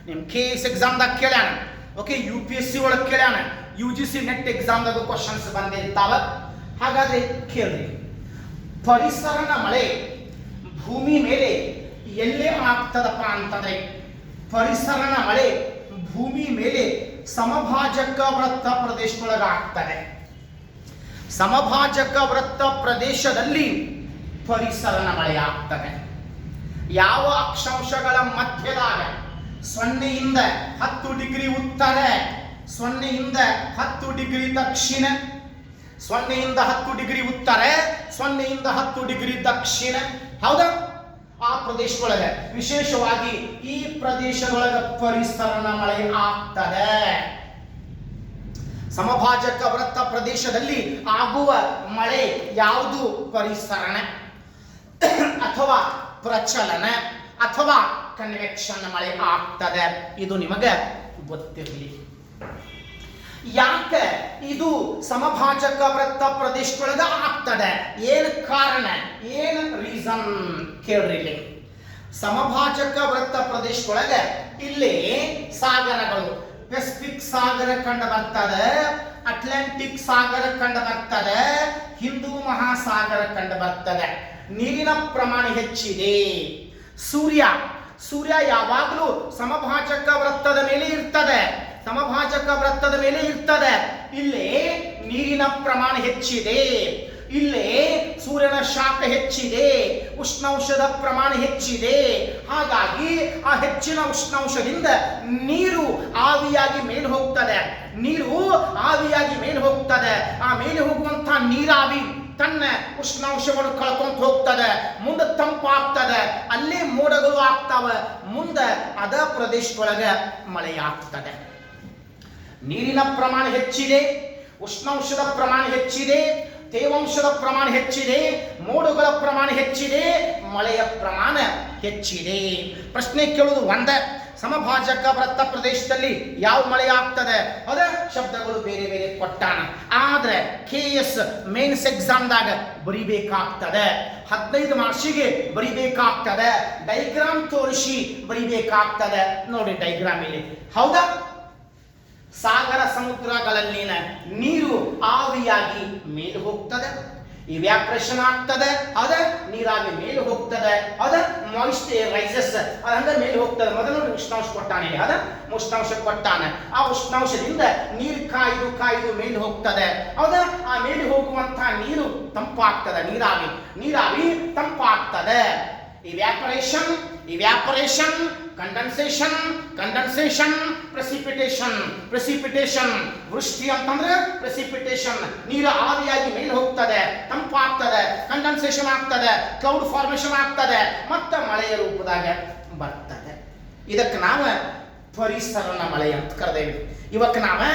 ನಿಮ್ಮ KS ಎಕ್ಸಾಮ್ದಾಗ ಕೇಳ್ಯಾನ ಓಕೆ UPSC ಒಳಗೆ ಕೇಳ್ಯಾನ UGC ನೆಟ್ ಎಕ್ಸಾಮ್ದಾಗ ಕ್ವಶನ್ಸ್ ಬಂದಿರ್ತಾವ ಹಾಗಾದ್ರೆ ಕೇಳ್ರಿ, ಪರಿಸರನ ಮಳೆ ಭೂಮಿ ಮೇಲೆ ಎಲ್ಲೇ ಆಗ್ತದಪ್ಪ ಅಂತಂದ್ರೆ, ಪರಿಸರನ ಮಳೆ ಭೂಮಿ ಮೇಲೆ ಸಮಭಾಜಕ ವೃತ್ತ ಪ್ರದೇಶದೊಳಗೆ ಆಗ್ತದೆ. ಸಮಭಾಜಕ ವೃತ್ತ ಪ್ರದೇಶದಲ್ಲಿ ಪರಿಸರನ ಮಳೆ ಆಗ್ತದೆ. ಯಾವ ಅಕ್ಷಾಂಶಗಳ ಮಧ್ಯದಾಗ 0ಯಿಂದ 10 ಡಿಗ್ರಿ ಉತ್ತರ, 0ಯಿಂದ 10 ಡಿಗ್ರಿ ದಕ್ಷಿಣ, 0ಯಿಂದ 10 ಡಿಗ್ರಿ ಉತ್ತರ, 0ಯಿಂದ 10 ಡಿಗ್ರಿ ದಕ್ಷಿಣ, ಹೌದಾ? ಆ ಪ್ರದೇಶದೊಳಗೆ, ವಿಶೇಷವಾಗಿ ಈ ಪ್ರದೇಶದೊಳಗೆ ಪರಿಸರನ ಮಳೆ ಆಗ್ತದೆ. ಸಮಭಾಜಕ ವೃತ್ತ ಪ್ರದೇಶದಲ್ಲಿ ಆಗುವ ಮಳೆ ಯಾವುದು? ಪರಿಸರಣ ಅಥವಾ ಪ್ರಚಲನ ಅಥವಾ ಕನ್ವೆಕ್ಷನ್ ಮಳೆ ಆಗ್ತದೆ. ಇದು ನಿಮಗೆ ಗೊತ್ತಿರಲಿ. ಯಾಕೆ ಇದು ಸಮಭಾಜಕ ವೃತ್ತ ಪ್ರದೇಶದೊಳಗ ಆಗ್ತದೆ? ಏನು ಕಾರಣ, ಏನು ರೀಸನ್ ಕೇಳ್ರಿ. ಇಲ್ಲಿ ಸಮಭಾಜಕ ವೃತ್ತ ಪ್ರದೇಶದೊಳಗ ಇಲ್ಲಿ ಸಾಗರಗಳು, ಪೆಸಿಫಿಕ್ ಸಾಗರ ಕಂಡು ಬರ್ತದೆ, ಅಟ್ಲಾಂಟಿಕ್ ಸಾಗರ ಕಂಡು ಬರ್ತದೆ, ಹಿಂದೂ ಮಹಾಸಾಗರ ಕಂಡು ಬರ್ತದೆ. ನೀರಿನ ಪ್ರಮಾಣ ಹೆಚ್ಚಿದೆ. ಸೂರ್ಯ ಯಾವಾಗಲೂ ಸಮಭಾಜಕ ವೃತ್ತದ ಮೇಲೆ ಇರ್ತದೆ, ಸಮಭಾಜಕ ವೃತ್ತದ ಮೇಲೆ ಇರ್ತದೆ. ಇಲ್ಲಿ ನೀರಿನ ಪ್ರಮಾಣ ಹೆಚ್ಚಿದೆ, ಇಲ್ಲಿ ಸೂರ್ಯನ ಶಾಖ ಹೆಚ್ಚಿದೆ, ಉಷ್ಣಾಂಶದ ಪ್ರಮಾಣ ಹೆಚ್ಚಿದೆ. ಹಾಗಾಗಿ ಆ ಹೆಚ್ಚಿನ ಉಷ್ಣಾಂಶದಿಂದ ನೀರು ಆವಿಯಾಗಿ ಮೇಲೆ ಹೋಗ್ತದೆ, ನೀರು ಆವಿಯಾಗಿ ಮೇಲೆ ಹೋಗ್ತದೆ. ಆ ಮೇಲೆ ಹೋಗುವಂತಹ ನೀರಾವಿ ತನ್ನ ಉಷ್ಣಾಂಶವನ್ನು ಕಳ್ಕೊಂತ ಹೋಗ್ತದೆ, ಮುಂದೆ ತಂಪಾಗ್ತದೆ, ಅಲ್ಲೇ ಮೋಡಗಳು ಆಗ್ತಾವೆ, ಮುಂದೆ ಅದ ಪ್ರದೇಶದೊಳಗೆ ಮಳೆ ಆಗ್ತದೆ. ನೀರಿನ ಪ್ರಮಾಣ ಹೆಚ್ಚಿದೆ, ಉಷ್ಣಾಂಶದ ಪ್ರಮಾಣ ಹೆಚ್ಚಿದೆ, ತೇವಾಂಶದ ಪ್ರಮಾಣ ಹೆಚ್ಚಿದೆ, ಮೋಡಗಳ ಪ್ರಮಾಣ ಹೆಚ್ಚಿದೆ, ಮಳೆಯ ಪ್ರಮಾಣ ಹೆಚ್ಚಿದೆ. ಪ್ರಶ್ನೆ ಕೇಳುವುದು ಒಂದೇ, ಸಮಭಾಜಕ ವೃತ್ತ ಪ್ರದೇಶದಲ್ಲಿ ಯಾವ ಮಳೆ ಆಗ್ತದೆ? ಅದ ಶಬ್ದಗಳು ಬೇರೆ ಬೇರೆ ಕೊಟ್ಟಾನ, ಆದ್ರೆ KS ಮೇನ್ಸ್ ಎಕ್ಸಾಮ್ದಾಗ ಬರಿಬೇಕಾಗ್ತದೆ. 15 ಮಾರ್ಕ್ಸಿಗೆ ಬರಿಬೇಕಾಗ್ತದೆ. ಡೈಗ್ರಾಮ್ ತೋರಿಸಿ ಬರಿಬೇಕಾಗ್ತದೆ. ನೋಡಿ ಡೈಗ್ರಾಮ್ ಇಲ್ಲಿ, ಹೌದಾ? ಸಾಗರ ಸಮುದ್ರಗಳಲ್ಲಿನ ನೀರು ಆವಿಯಾಗಿ ಮೇಲೆ ಹೋಗ್ತದೆ, ಇವ್ಯಾಪ್ರೇಷನ್ ಆಗ್ತದೆ, ಅದ ನೀರಾಗಿ ಮೇಲೆ ಹೋಗ್ತದೆ, ಅದ ಮಾಯಿಸ್ಟ್ ರೈಸಸ್, ಅದಂದ್ರೆ ಮೇಲೆ ಹೋಗ್ತದೆ. ಮೊದಲು ಉಷ್ಣಾಂಶ ಕೊಟ್ಟಾನೆ, ಅದ ಉಷ್ಣಾಂಶ ಕೊಟ್ಟಾನೆ. ಆ ಉಷ್ಣಾಂಶದಿಂದ ನೀರು ಕಾಯ್ದು ಮೇಲೆ ಹೋಗ್ತದೆ, ಅದ ಆ ಮೇಲೆ ಹೋಗುವಂತಹ ನೀರು ತಂಪಾಗ್ತದೆ, ನೀರಾವಿ ತಂಪಾಗ್ತದೆ. ಇವ್ಯಾಪರೇಷನ್, ಕಂಡೆನ್ಸೇಷನ್, ಪ್ರೆಸಿಪಿಟೇಷನ್. ವೃಷ್ಟಿ ಅಂತಂದ್ರೆ ಪ್ರೆಸಿಪಿಟೇಷನ್, ನೀರು ಆವಿಯಾಗಿ ಮೇಲೆ ಹೋಗ್ತದೆ, ತಂಪಾಗ್ತದೆ, ಕಂಡೆನ್ಸೇಷನ್ ಆಗ್ತದೆ, ಕ್ಲೌಡ್ ಫಾರ್ಮೇಷನ್ ಆಗ್ತದೆ, ಮತ್ತೆ ಮಳೆಯ ರೂಪದಾಗ ಬರ್ತದೆ. ಇದಕ್ಕೆ ನಾವು ಪರಿಸರನ ಮಳೆ ಅಂತ ಕರೆದೇವಿ, ಇವಕ್ಕೆ ನಾವು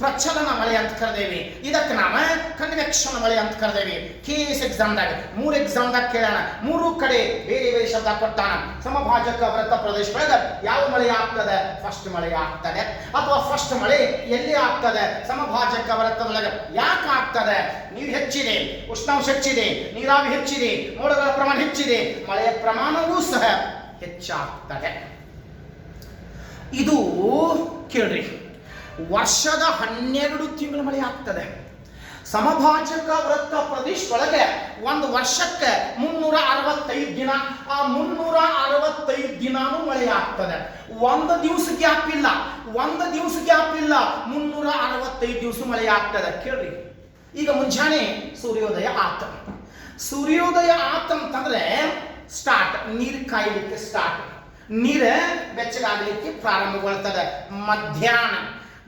ಪ್ರಚಲನ ಮಳೆ ಅಂತ ಕರೆದೇವಿ, ಇದಕ್ಕೆ ನಾವು ಕನ್ವೆಕ್ಷನ್ ಮಳೆ ಅಂತ ಕರೆದೇವಿ. KS ಎಕ್ಸಾಮ್ದಾಗ 3 ಎಕ್ಸಾಮ್ದಾಗ ಕೇಳೋಣ, 3 ಕಡೆ ಬೇರೆ ಬೇರೆ ಶಬ್ದ ಕೊಟ್ಟಾನ. ಸಮಭಾಜಕ ವೃತ್ತ ಪ್ರದೇಶದಾಗ ಯಾವ ಮಳೆ ಆಗ್ತದೆ? ಫಸ್ಟ್ ಮಳೆ ಆಗ್ತದೆ. ಅಥವಾ ಫಸ್ಟ್ ಮಳೆ ಎಲ್ಲಿ ಆಗ್ತದೆ? ಸಮಭಾಜಕ ವೃತ್ತದೊಳಗೆ. ಯಾಕೆ ಆಗ್ತದೆ? ನೀರು ಹೆಚ್ಚಿದೆ, ಉಷ್ಣಾಂಶ ಹೆಚ್ಚಿದೆ, ನೀರಾವಿ ಹೆಚ್ಚಿದೆ, ಮೋಡಗಳ ಪ್ರಮಾಣ ಹೆಚ್ಚಿದೆ, ಮಳೆಯ ಪ್ರಮಾಣವೂ ಸಹ ಹೆಚ್ಚಾಗ್ತದೆ. ಇದು ಕೇಳ್ರಿ, ವರ್ಷದ 12 ತಿಂಗಳು ಮಳೆ ಆಗ್ತದೆ. ಸಮಭಾಜಕ ವೃತ್ತ ಪ್ರದೇಶದೊಳಗೆ ಒಂದು ವರ್ಷಕ್ಕೆ 365 ದಿನ, ಆ 365 ದಿನಾನೂ ಮಳೆ ಆಗ್ತದೆ. ಒಂದು ದಿವಸ ಗ್ಯಾಪ್ ಇಲ್ಲ, 365 ದಿವಸ ಮಳೆ ಆಗ್ತದೆ. ಕೇಳ್ರಿ, ಈಗ ಮುಂಜಾನೆ ಸೂರ್ಯೋದಯ ಆತಂತಂದ್ರೆ ಸ್ಟಾರ್ಟ್, ನೀರು ಕಾಯಲಿಕ್ಕೆ ಸ್ಟಾರ್ಟ್, ನೀರು ಬೆಚ್ಚಗಾಗಲಿಕ್ಕೆ ಪ್ರಾರಂಭಗೊಳ್ತದೆ. ಮಧ್ಯಾಹ್ನ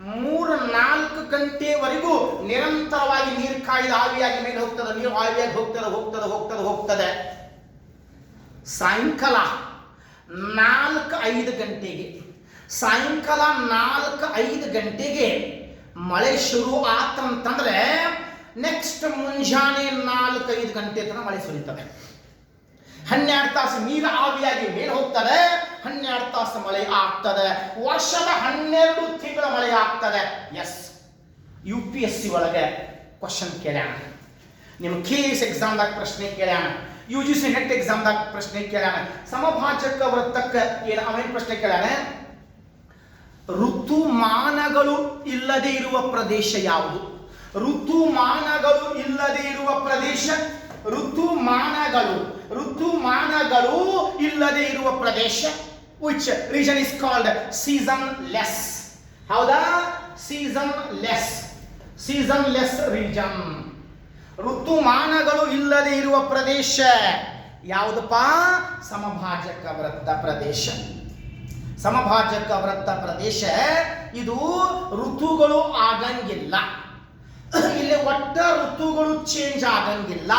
3-4 ಗಂಟೆವರೆಗೂ ನಿರಂತರವಾಗಿ ನೀರು ಕಾಯ್ದು ಆವಿಯಾಗಿ ಮೇಲೆ ಹೋಗ್ತದೆ, ನೀರು ಆವಿಯಾಗಿ ಹೋಗ್ತದೆ. ಸಾಯಂಕಾಲ 4-5 ಗಂಟೆಗೆ, ಸಾಯಂಕಾಲ 4-5 ಗಂಟೆಗೆ ಮಳೆ ಶುರು ಆತಂತಂದ್ರೆ ನೆಕ್ಸ್ಟ್ ಮುಂಜಾನೆ 4-5 ಗಂಟೆ ತನಕ ಮಳೆ ಸುರಿತದೆ. 12 ತಾಸು ನೀರು ಆವಿಯಾಗಿ ಮೇಲೆ ಹೋಗ್ತದೆ, 12 ತಾಸು ಮಳೆ ಆಗ್ತದೆ. ವರ್ಷದ 12 ತಿಂಗಳ ಮಳೆ ಆಗ್ತದೆ. ಎಸ್, UPSC ಒಳಗೆ ಕ್ವಶನ್ ಕೇಳ್ಯಾನ, ನಿಮ್ಮ KS ಎಕ್ಸಾಮ್ದಾಗ ಪ್ರಶ್ನೆ ಕೇಳ್ಯಾನ, UGC ನೆಟ್ ಎಕ್ಸಾಮ್ದಾಗ ಪ್ರಶ್ನೆ ಕೇಳ್ಯಾನ. ಸಮಭಾಜಕ ವೃತ್ತಕ್ಕೆ ಅವೇನು ಪ್ರಶ್ನೆ ಕೇಳ್ಯಾನ? ಋತುಮಾನಗಳು ಇಲ್ಲದೆ ಇರುವ ಪ್ರದೇಶ ಯಾವುದು? ಋತುಮಾನಗಳು ಇಲ್ಲದೆ ಇರುವ ಪ್ರದೇಶ. ಋತುಮಾನಗಳು ಇಲ್ಲದೆ ಇರುವ ಪ್ರದೇಶ. which region is called seasonless. ಹೌದಾ? seasonless region. ಋತುಮಾನಗಳು ಇಲ್ಲದೆ ಇರುವ ಪ್ರದೇಶ ಯಾವುದಪ್ಪ? ಸಮಭಾಜಕ ವೃತ್ತ ಪ್ರದೇಶ. ಸಮಭಾಜಕ ವೃತ್ತ ಪ್ರದೇಶ ಇದು ಋತುಗಳು ಆಗಂಗಿಲ್ಲ. ಇಲ್ಲಿ ಒಟ್ಟ ಋತುಗಳು ಚೇಂಜ್ ಆಗಂಗಿಲ್ಲ.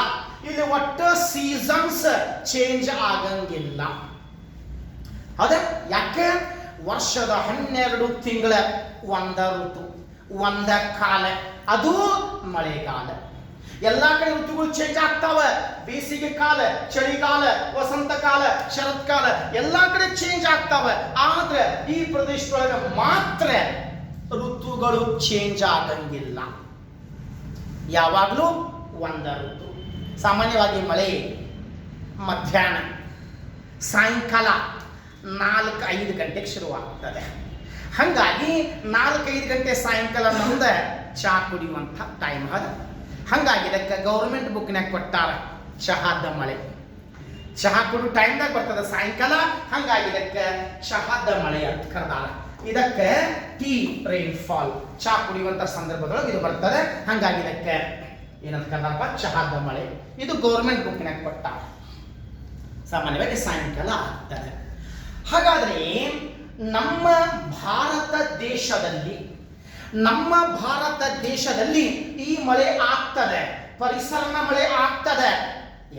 ಇಲ್ಲಿ ಒಟ್ಟ ಸೀಸನ್ಸ್ ಚೇಂಜ್ ಆಗಂಗಿಲ್ಲ. ಹೌದಾ? ಯಾಕೆ? ವರ್ಷದ 12 ತಿಂಗಳ ಒಂದ ಋತು, ಒಂದ ಕಾಲ, ಅದು ಮಳೆಗಾಲ. ಎಲ್ಲಾ ಕಡೆ ಋತುಗಳು ಚೇಂಜ್ ಆಗ್ತಾವ. ಬೇಸಿಗೆ ಕಾಲ, ಚಳಿಗಾಲ, ವಸಂತ ಕಾಲ, ಶರತ್ಕಾಲ ಎಲ್ಲಾ ಕಡೆ ಚೇಂಜ್ ಆಗ್ತಾವ. ಆದ್ರೆ ಈ ಪ್ರದೇಶದೊಳಗೆ ಮಾತ್ರ ಋತುಗಳು ಚೇಂಜ್ ಆಗಂಗಿಲ್ಲ. ಯಾವಾಗಲೂ ಒಂದ ಋತು. ಸಾಮಾನ್ಯವಾಗಿ ಮಳೆ ಮಧ್ಯಾಹ್ನ, ಸಾಯಂಕಾಲ 4-5 ಗಂಟೆಗೆ ಶುರುವಾಗ್ತದೆ. ಹಾಗಾಗಿ 4-5 ಗಂಟೆ ಸಾಯಂಕಾಲ ನಮ್ದ ಚಹಾ ಕುಡಿಯುವಂಥ ಟೈಮ್ ಅದ. ಹಾಗಾಗಿ ಇದಕ್ಕೆ ಗೌರ್ಮೆಂಟ್ ಬುಕ್ನಾಗ ಕೊಟ್ಟಾರ ಚಹಾದ ಮಳೆ. ಚಹಾ ಕುಡಿಯೋ ಟೈಮ್ದಾಗ ಬರ್ತದೆ ಸಾಯಂಕಾಲ. ಹಾಗಾಗಿ ಇದಕ್ಕೆ ಚಹಾದ ಮಳೆ ಅಂತ ಕರೆದಾರ. ಇದಕ್ಕೆ ಟೀ ರೈನ್ ಫಾಲ್, ಚಹಾ ಕುಡಿಯುವಂಥ ಸಂದರ್ಭದೊಳಗೆ ಇದು ಬರ್ತದೆ. ಹಾಗಾಗಿ ಇದಕ್ಕೆ ಏನಂತ ಕರೆದಾರಪ್ಪ? ಚಹಾದ ಮಳೆ. ಇದು ಗೌರ್ಮೆಂಟ್ ಬುಕ್ನಾಗ ಕೊಟ್ಟಾರ. ಸಾಮಾನ್ಯವಾಗಿ ಸಾಯಂಕಾಲ ಆಗ್ತದೆ. ಹಾಗಾದ್ರೆ ನಮ್ಮ ಭಾರತ ದೇಶದಲ್ಲಿ ಈ ಮಳೆ ಆಗ್ತದೆ, ಪರಿಸರನ ಮಳೆ ಆಗ್ತದೆ.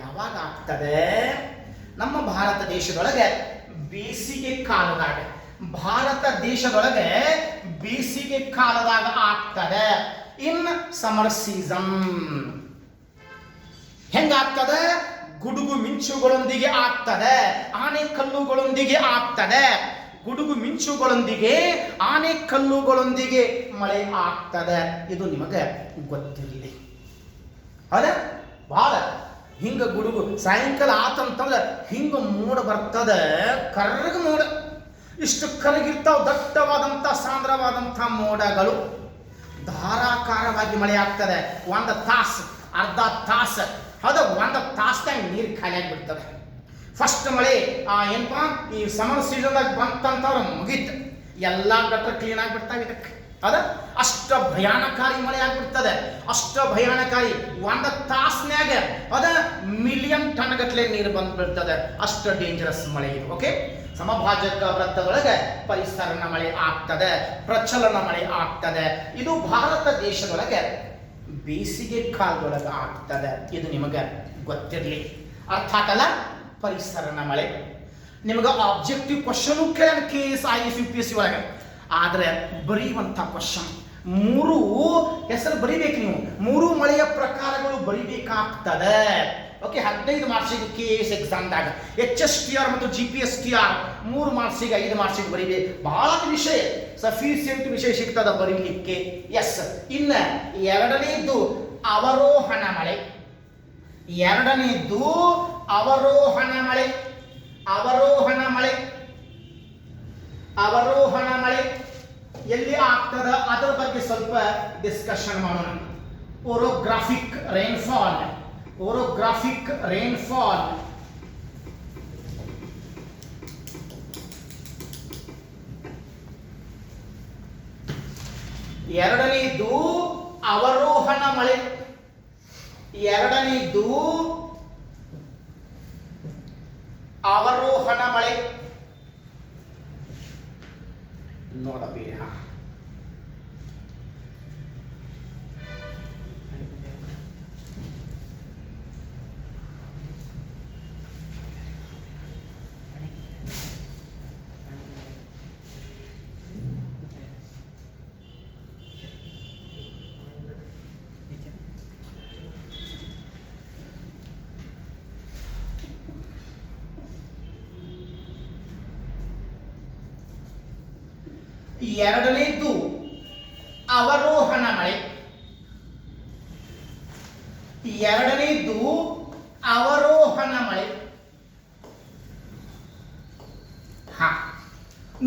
ಯಾವಾಗ ಆಗ್ತದೆ? ನಮ್ಮ ಭಾರತ ದೇಶದೊಳಗೆ ಬೇಸಿಗೆ ಕಾಲದಾಗ, ಆಗ್ತದೆ. ಇನ್ ಸಮರ್ ಸೀಸನ್ ಹೆಂಗಾಗ್ತದೆ? ಗುಡುಗು ಮಿಂಚುಗಳೊಂದಿಗೆ ಆಗ್ತದೆ, ಆನೆಕಲ್ಲುಗಳೊಂದಿಗೆ ಆಗ್ತದೆ. ಗುಡುಗು ಮಿಂಚುಗಳೊಂದಿಗೆ, ಆನೆಕಲ್ಲುಗಳೊಂದಿಗೆ ಮಳೆ ಆಗ್ತದೆ. ಇದು ನಿಮಗೆ ಗೊತ್ತಿರಲಿ. ಅದ ಬಹಳ ಹಿಂಗ ಗುಡುಗು ಸಾಯಂಕಾಲ ಆತಂತಂದ್ರೆ ಹಿಂಗ ಮೋಡ ಬರ್ತದೆ. ಕರ್ರಗ ಮೋಡ, ಇಷ್ಟು ಕರಗಿರ್ತಾವ, ದಟ್ಟವಾದಂಥ ಸಾಂದ್ರವಾದಂಥ ಮೋಡಗಳು. ಧಾರಾಕಾರವಾಗಿ ಮಳೆ ಆಗ್ತದೆ. ಒಂದು ತಾಸು, ಅರ್ಧ ತಾಸು, ಹೌದು, ಒಂದು ತಾಸ್ದಾಗ ನೀರು ಖಾಲಿ ಆಗಿಬಿಡ್ತದೆ. ಫಸ್ಟ್ ಮಳೆ ಏನಪ್ಪ ಈ ಸಮರ್ ಸೀಸನ್ದಾಗ ಬಂತಂತವ್ರು ಮುಗೀತು, ಎಲ್ಲ ಗಟ್ರ ಕ್ಲೀನ್ ಆಗಿಬಿಡ್ತಾವೆ. ಇದಕ್ಕೆ ಅದ ಅಷ್ಟ ಭಯಾನಕಾರಿ ಮಳೆ ಆಗ್ಬಿಡ್ತದೆ. ಅಷ್ಟ ಭಯಾನಕಾರಿ. ಒಂದು ತಾಸ್ನ್ಯಾಗ ಅದ ಮಿಲಿಯನ್ ಟನ್ ಗಟ್ಟಲೆ ನೀರು ಬಂದ್ಬಿಡ್ತದೆ. ಅಷ್ಟ ಡೇಂಜರಸ್ ಮಳೆ ಇದು. ಓಕೆ, ಸಮಭಾಜಕ ವೃತ್ತದೊಳಗೆ ಪರಿಸರನ ಮಳೆ ಆಗ್ತದೆ, ಪ್ರಚಲನ ಮಳೆ ಆಗ್ತದೆ. ಇದು ಭಾರತ ದೇಶದೊಳಗೆ ಬೇಸಿಗೆ ಕಾಲದೊಳಗೆ ಆಗ್ತದೆ. ಇದು ನಿಮಗೆ ಗೊತ್ತಿರಲಿ. ಅರ್ಥ ಆಗಲ್ಲ? ಪರಿಸರನ ಮಳೆ ನಿಮಗೆ ಆಬ್ಜೆಕ್ಟಿವ್ ಕ್ವಶನ್ ಕೇಳ KS IAS UPSC ಒಳಗೆ. ಆದರೆ ಬರೆಯುವಂಥ ಕ್ವಶನ್ 3 ಹೆಸರು ಬರಿಬೇಕು ನೀವು. 3 ಮಳೆಯ ಪ್ರಕಾರಗಳು ಬರಿಬೇಕಾಗ್ತದೆ. ಓಕೆ, 15 ಮಾರ್ಕ್ಸಿಗೆ KS ಎಕ್ಸಾಮ್ದಾಗ HSTR ಮತ್ತು GPSTR 3 ಮಾರ್ಕ್ಸಿಗೆ 5 ಮಾರ್ಕ್ಸಿಗೆ ಬರೀಬೇಕು. ಬಹಳ ವಿಷಯ, ಸಫಿಸಿಯೆಂಟ್ ವಿಷಯ ಸಿಗ್ತದ ಬರೀಲಿಕ್ಕೆ. ಎಸ್. ಇನ್ನು ಎರಡನೇದ್ದು ಅವರೋಹಣ ಮಳೆ. ಅವರೋಹಣ ಮಳೆ ಎಲ್ಲಿ ಆಗ್ತದ ಅದರ ಬಗ್ಗೆ ಸ್ವಲ್ಪ ಡಿಸ್ಕಷನ್ ಮಾಡೋಣ. ಓರೋಗ್ರಾಫಿಕ್ ರೈನ್ಫಾಲ್. ಎರಡನೇದು ಅವರೋಹಣ ಮಳೆ. ನೋಡಬೇಡ. ಎರಡನೇದು ಅವರೋಹಣ ಮಳೆ.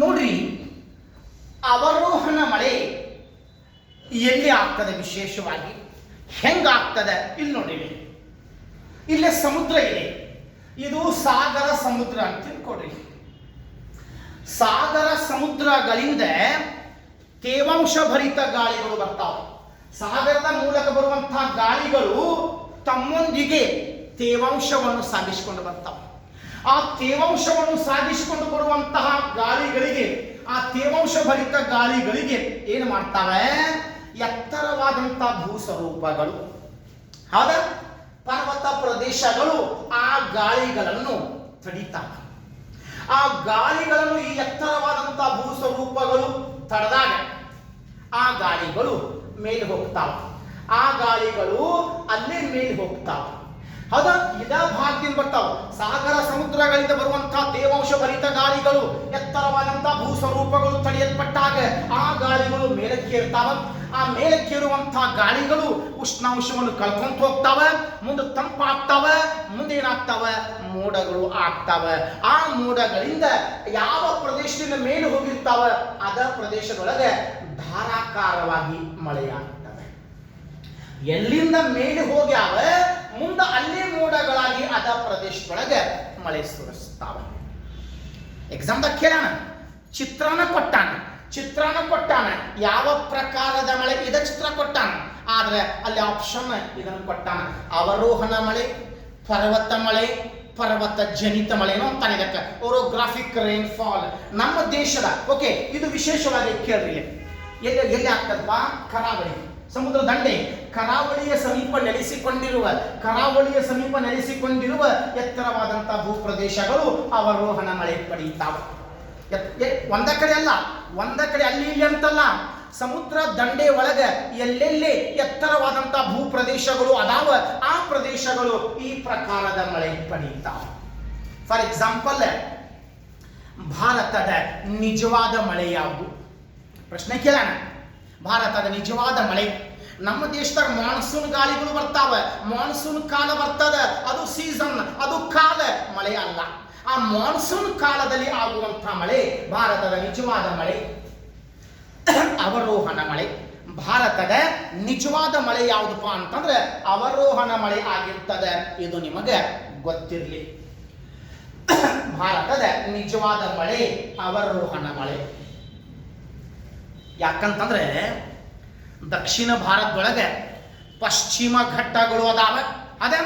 ನೋಡ್ರಿ, ಅವರೋಹಣ ಮಳೆ ಎಲ್ಲಿ ಆಗ್ತದೆ ವಿಶೇಷವಾಗಿ, ಹೆಂಗಾಗ್ತದೆ ಇಲ್ಲಿ ನೋಡಿ. ಇಲ್ಲೇ ಸಮುದ್ರ ಇದೆ, ಇದು ಸಾಗರ ಸಮುದ್ರ ಅಂತ ತಿಳ್ಕೊಡ್ರಿ. ಸಾಗರ ಸಮುದ್ರಗಳಿಂದ ತೇವಾಂಶ ಭರಿತ ಗಾಳಿಗಳು ಬರ್ತಾವೆ. ಸಾಗರದ ಮೂಲಕ ಬರುವಂತಹ ಗಾಳಿಗಳು ತಮ್ಮೊಂದಿಗೆ ತೇವಾಂಶವನ್ನು ಸಾಗಿಸಿಕೊಂಡು ಬರ್ತಾವೆ. ಆ ತೇವಾಂಶವನ್ನು ಸಾಗಿಸಿಕೊಂಡು ಬರುವಂತಹ ಗಾಳಿಗಳಿಗೆ, ಆ ತೇವಾಂಶ ಭರಿತ ಗಾಳಿಗಳಿಗೆ ಏನು ಮಾಡ್ತಾವೆ, ಎತ್ತರವಾದಂತಹ ಭೂಸ್ವರೂಪಗಳು, ಹೌದ, ಪರ್ವತ ಪ್ರದೇಶಗಳು ಆ ಗಾಳಿಗಳನ್ನು ತಡೀತಾವೆ. ಆ ಗಾಳಿಗಳನ್ನು, ಈ ಎತ್ತರವಾದಂತಹ ಭೂಸ್ವರೂಪಗಳು ತಡೆದಾಗ ಆ ಗಾಳಿಗಳು ಮೇಲೆ ಹೋಗ್ತಾವ. ಆ ಗಾಳಿಗಳು ಅಲ್ಲೇ ಮೇಲೆ ಹೋಗ್ತಾವ. ಹೌದಾ, ಇದ ಭಾಗದಿಂದ ಬರ್ತಾವ. ಸಾಗರ ಸಮುದ್ರಗಳಿಂದ ಬರುವಂತಹ ತೇವಾಂಶ ಭರಿತ ಗಾಳಿಗಳು, ಎತ್ತರವಾದಂತಹ ಭೂಸ್ವರೂಪಗಳು ತಡೆಯಲ್ಪಟ್ಟಾಗ ಆ ಗಾಳಿಗಳು ಮೇಲಕ್ಕೇರ್ತಾವ. ಆ ಮೇಲಕ್ಕೇರುವಂತಹ ಗಾಳಿಗಳು ಉಷ್ಣಾಂಶವನ್ನು ಕಳ್ಕೊಂತ ಹೋಗ್ತಾವ, ಮುಂದೆ ತಂಪಾಗ್ತಾವ, ಮುಂದೆ ಏನಾಗ್ತಾವ, ಮೋಡಗಳು ಆಗ್ತಾವ. ಆ ಮೋಡಗಳಿಂದ ಯಾವ ಪ್ರದೇಶದಿಂದ ಮೇಲೆ ಹೋಗಿರ್ತಾವ ಅದ ಪ್ರದೇಶದೊಳಗೆ ಧಾರಾಕಾರವಾಗಿ ಮಳೆಯಾಗ್ತವೆ. ಎಲ್ಲಿಂದ ಮೇಲೆ ಹೋಗ್ಯಾವ ಮುಂದೆ ಅಲ್ಲೇ ಮೋಡಗಳಾಗಿ ಅದ ಪ್ರದೇಶದೊಳಗೆ ಮಳೆ ಸುರಿಸ್ತಾವ. ಎಕ್ಸಾಮ್ದಾಗ ಕೇಳೋಣ, ಚಿತ್ರಾನ್ನ ಕೊಟ್ಟಾನ, ಯಾವ ಪ್ರಕಾರದ ಮಳೆ, ಇದ ಚಿತ್ರ ಕೊಟ್ಟಾನ, ಆದ್ರೆ ಅಲ್ಲಿ ಆಪ್ಷನ್ ಇದನ್ನು ಕೊಟ್ಟಾನ, ಅವರೋಹಣ ಮಳೆ, ಪರ್ವತ ಮಳೆ, ಪರ್ವತ ಜನಿತ ಮಳೆ ಅಂತಾನೆ. ಇದಕ್ಕೆ ಓರೋಗ್ರಾಫಿಕ್ ರೈನ್ಫಾಲ್ ನಮ್ಮ ದೇಶದ. ಓಕೆ, ಇದು ವಿಶೇಷವಾಗಿ ಕೇಳ್ರಿ. ಎಲ್ಲಿ ಆಗ್ತದಪ್ಪ, ಕರಾವಳಿ ಸಮುದ್ರ ದಂಡೆ, ಕರಾವಳಿಯ ಸಮೀಪ ನೆಲೆಸಿಕೊಂಡಿರುವ ಎತ್ತರವಾದಂತಹ ಭೂಪ್ರದೇಶಗಳು ಅವರೋಹಣ ಮಳೆ ಪಡೆಯುತ್ತಾವೆ. ಒಂದ ಕಡೆ ಅಲ್ಲ, ಒಂದ ಕಡೆ ಅಲ್ಲಿ ಇಲ್ಲಿ ಅಂತಲ್ಲ, ಸಮುದ್ರ ದಂಡೆ ಒಳಗೆ ಎಲ್ಲೆಲ್ಲಿ ಎತ್ತರವಾದಂತಹ ಭೂಪ್ರದೇಶಗಳು ಅದಾವ ಆ ಪ್ರದೇಶಗಳು ಈ ಪ್ರಕಾರದ ಮಳೆ ಪಡೆಯುತ್ತಾವೆ. ಫಾರ್ ಎಕ್ಸಾಂಪಲ್, ಭಾರತದ ನಿಜವಾದ ಮಳೆ ಯಾವುದು? ಪ್ರಶ್ನೆ ಕೇಳೋಣ. ಭಾರತದ ನಿಜವಾದ ಮಳೆ, ನಮ್ಮ ದೇಶದಾಗ ಮಾನ್ಸೂನ್ ಗಾಳಿಗಳು ಬರ್ತಾವ, ಮಾನ್ಸೂನ್ ಕಾಲ ಬರ್ತದ, ಅದು ಸೀಸನ್, ಅದು ಕಾಲ, ಮಳೆ ಅಲ್ಲ. ಆ ಮಾನ್ಸೂನ್ ಕಾಲದಲ್ಲಿ ಆಗುವಂತಹ ಮಳೆ ಭಾರತದ ನಿಜವಾದ ಮಳೆ, ಅವರೋಹಣ ಮಳೆ. ಭಾರತದ ನಿಜವಾದ ಮಳೆ ಯಾವುದಪ್ಪ ಅಂತಂದ್ರೆ ಅವರೋಹಣ ಮಳೆ ಆಗಿರ್ತದೆ. ಇದು ನಿಮಗೆ ಗೊತ್ತಿರಲಿ. ಭಾರತದ ನಿಜವಾದ ಮಳೆ ಅವರೋಹಣ ಮಳೆ. ಯಾಕಂತಂದ್ರೆ ದಕ್ಷಿಣ ಭಾರತದೊಳಗೆ ಪಶ್ಚಿಮ ಘಟ್ಟಗಳು ಅದಾವ. ಅದೇ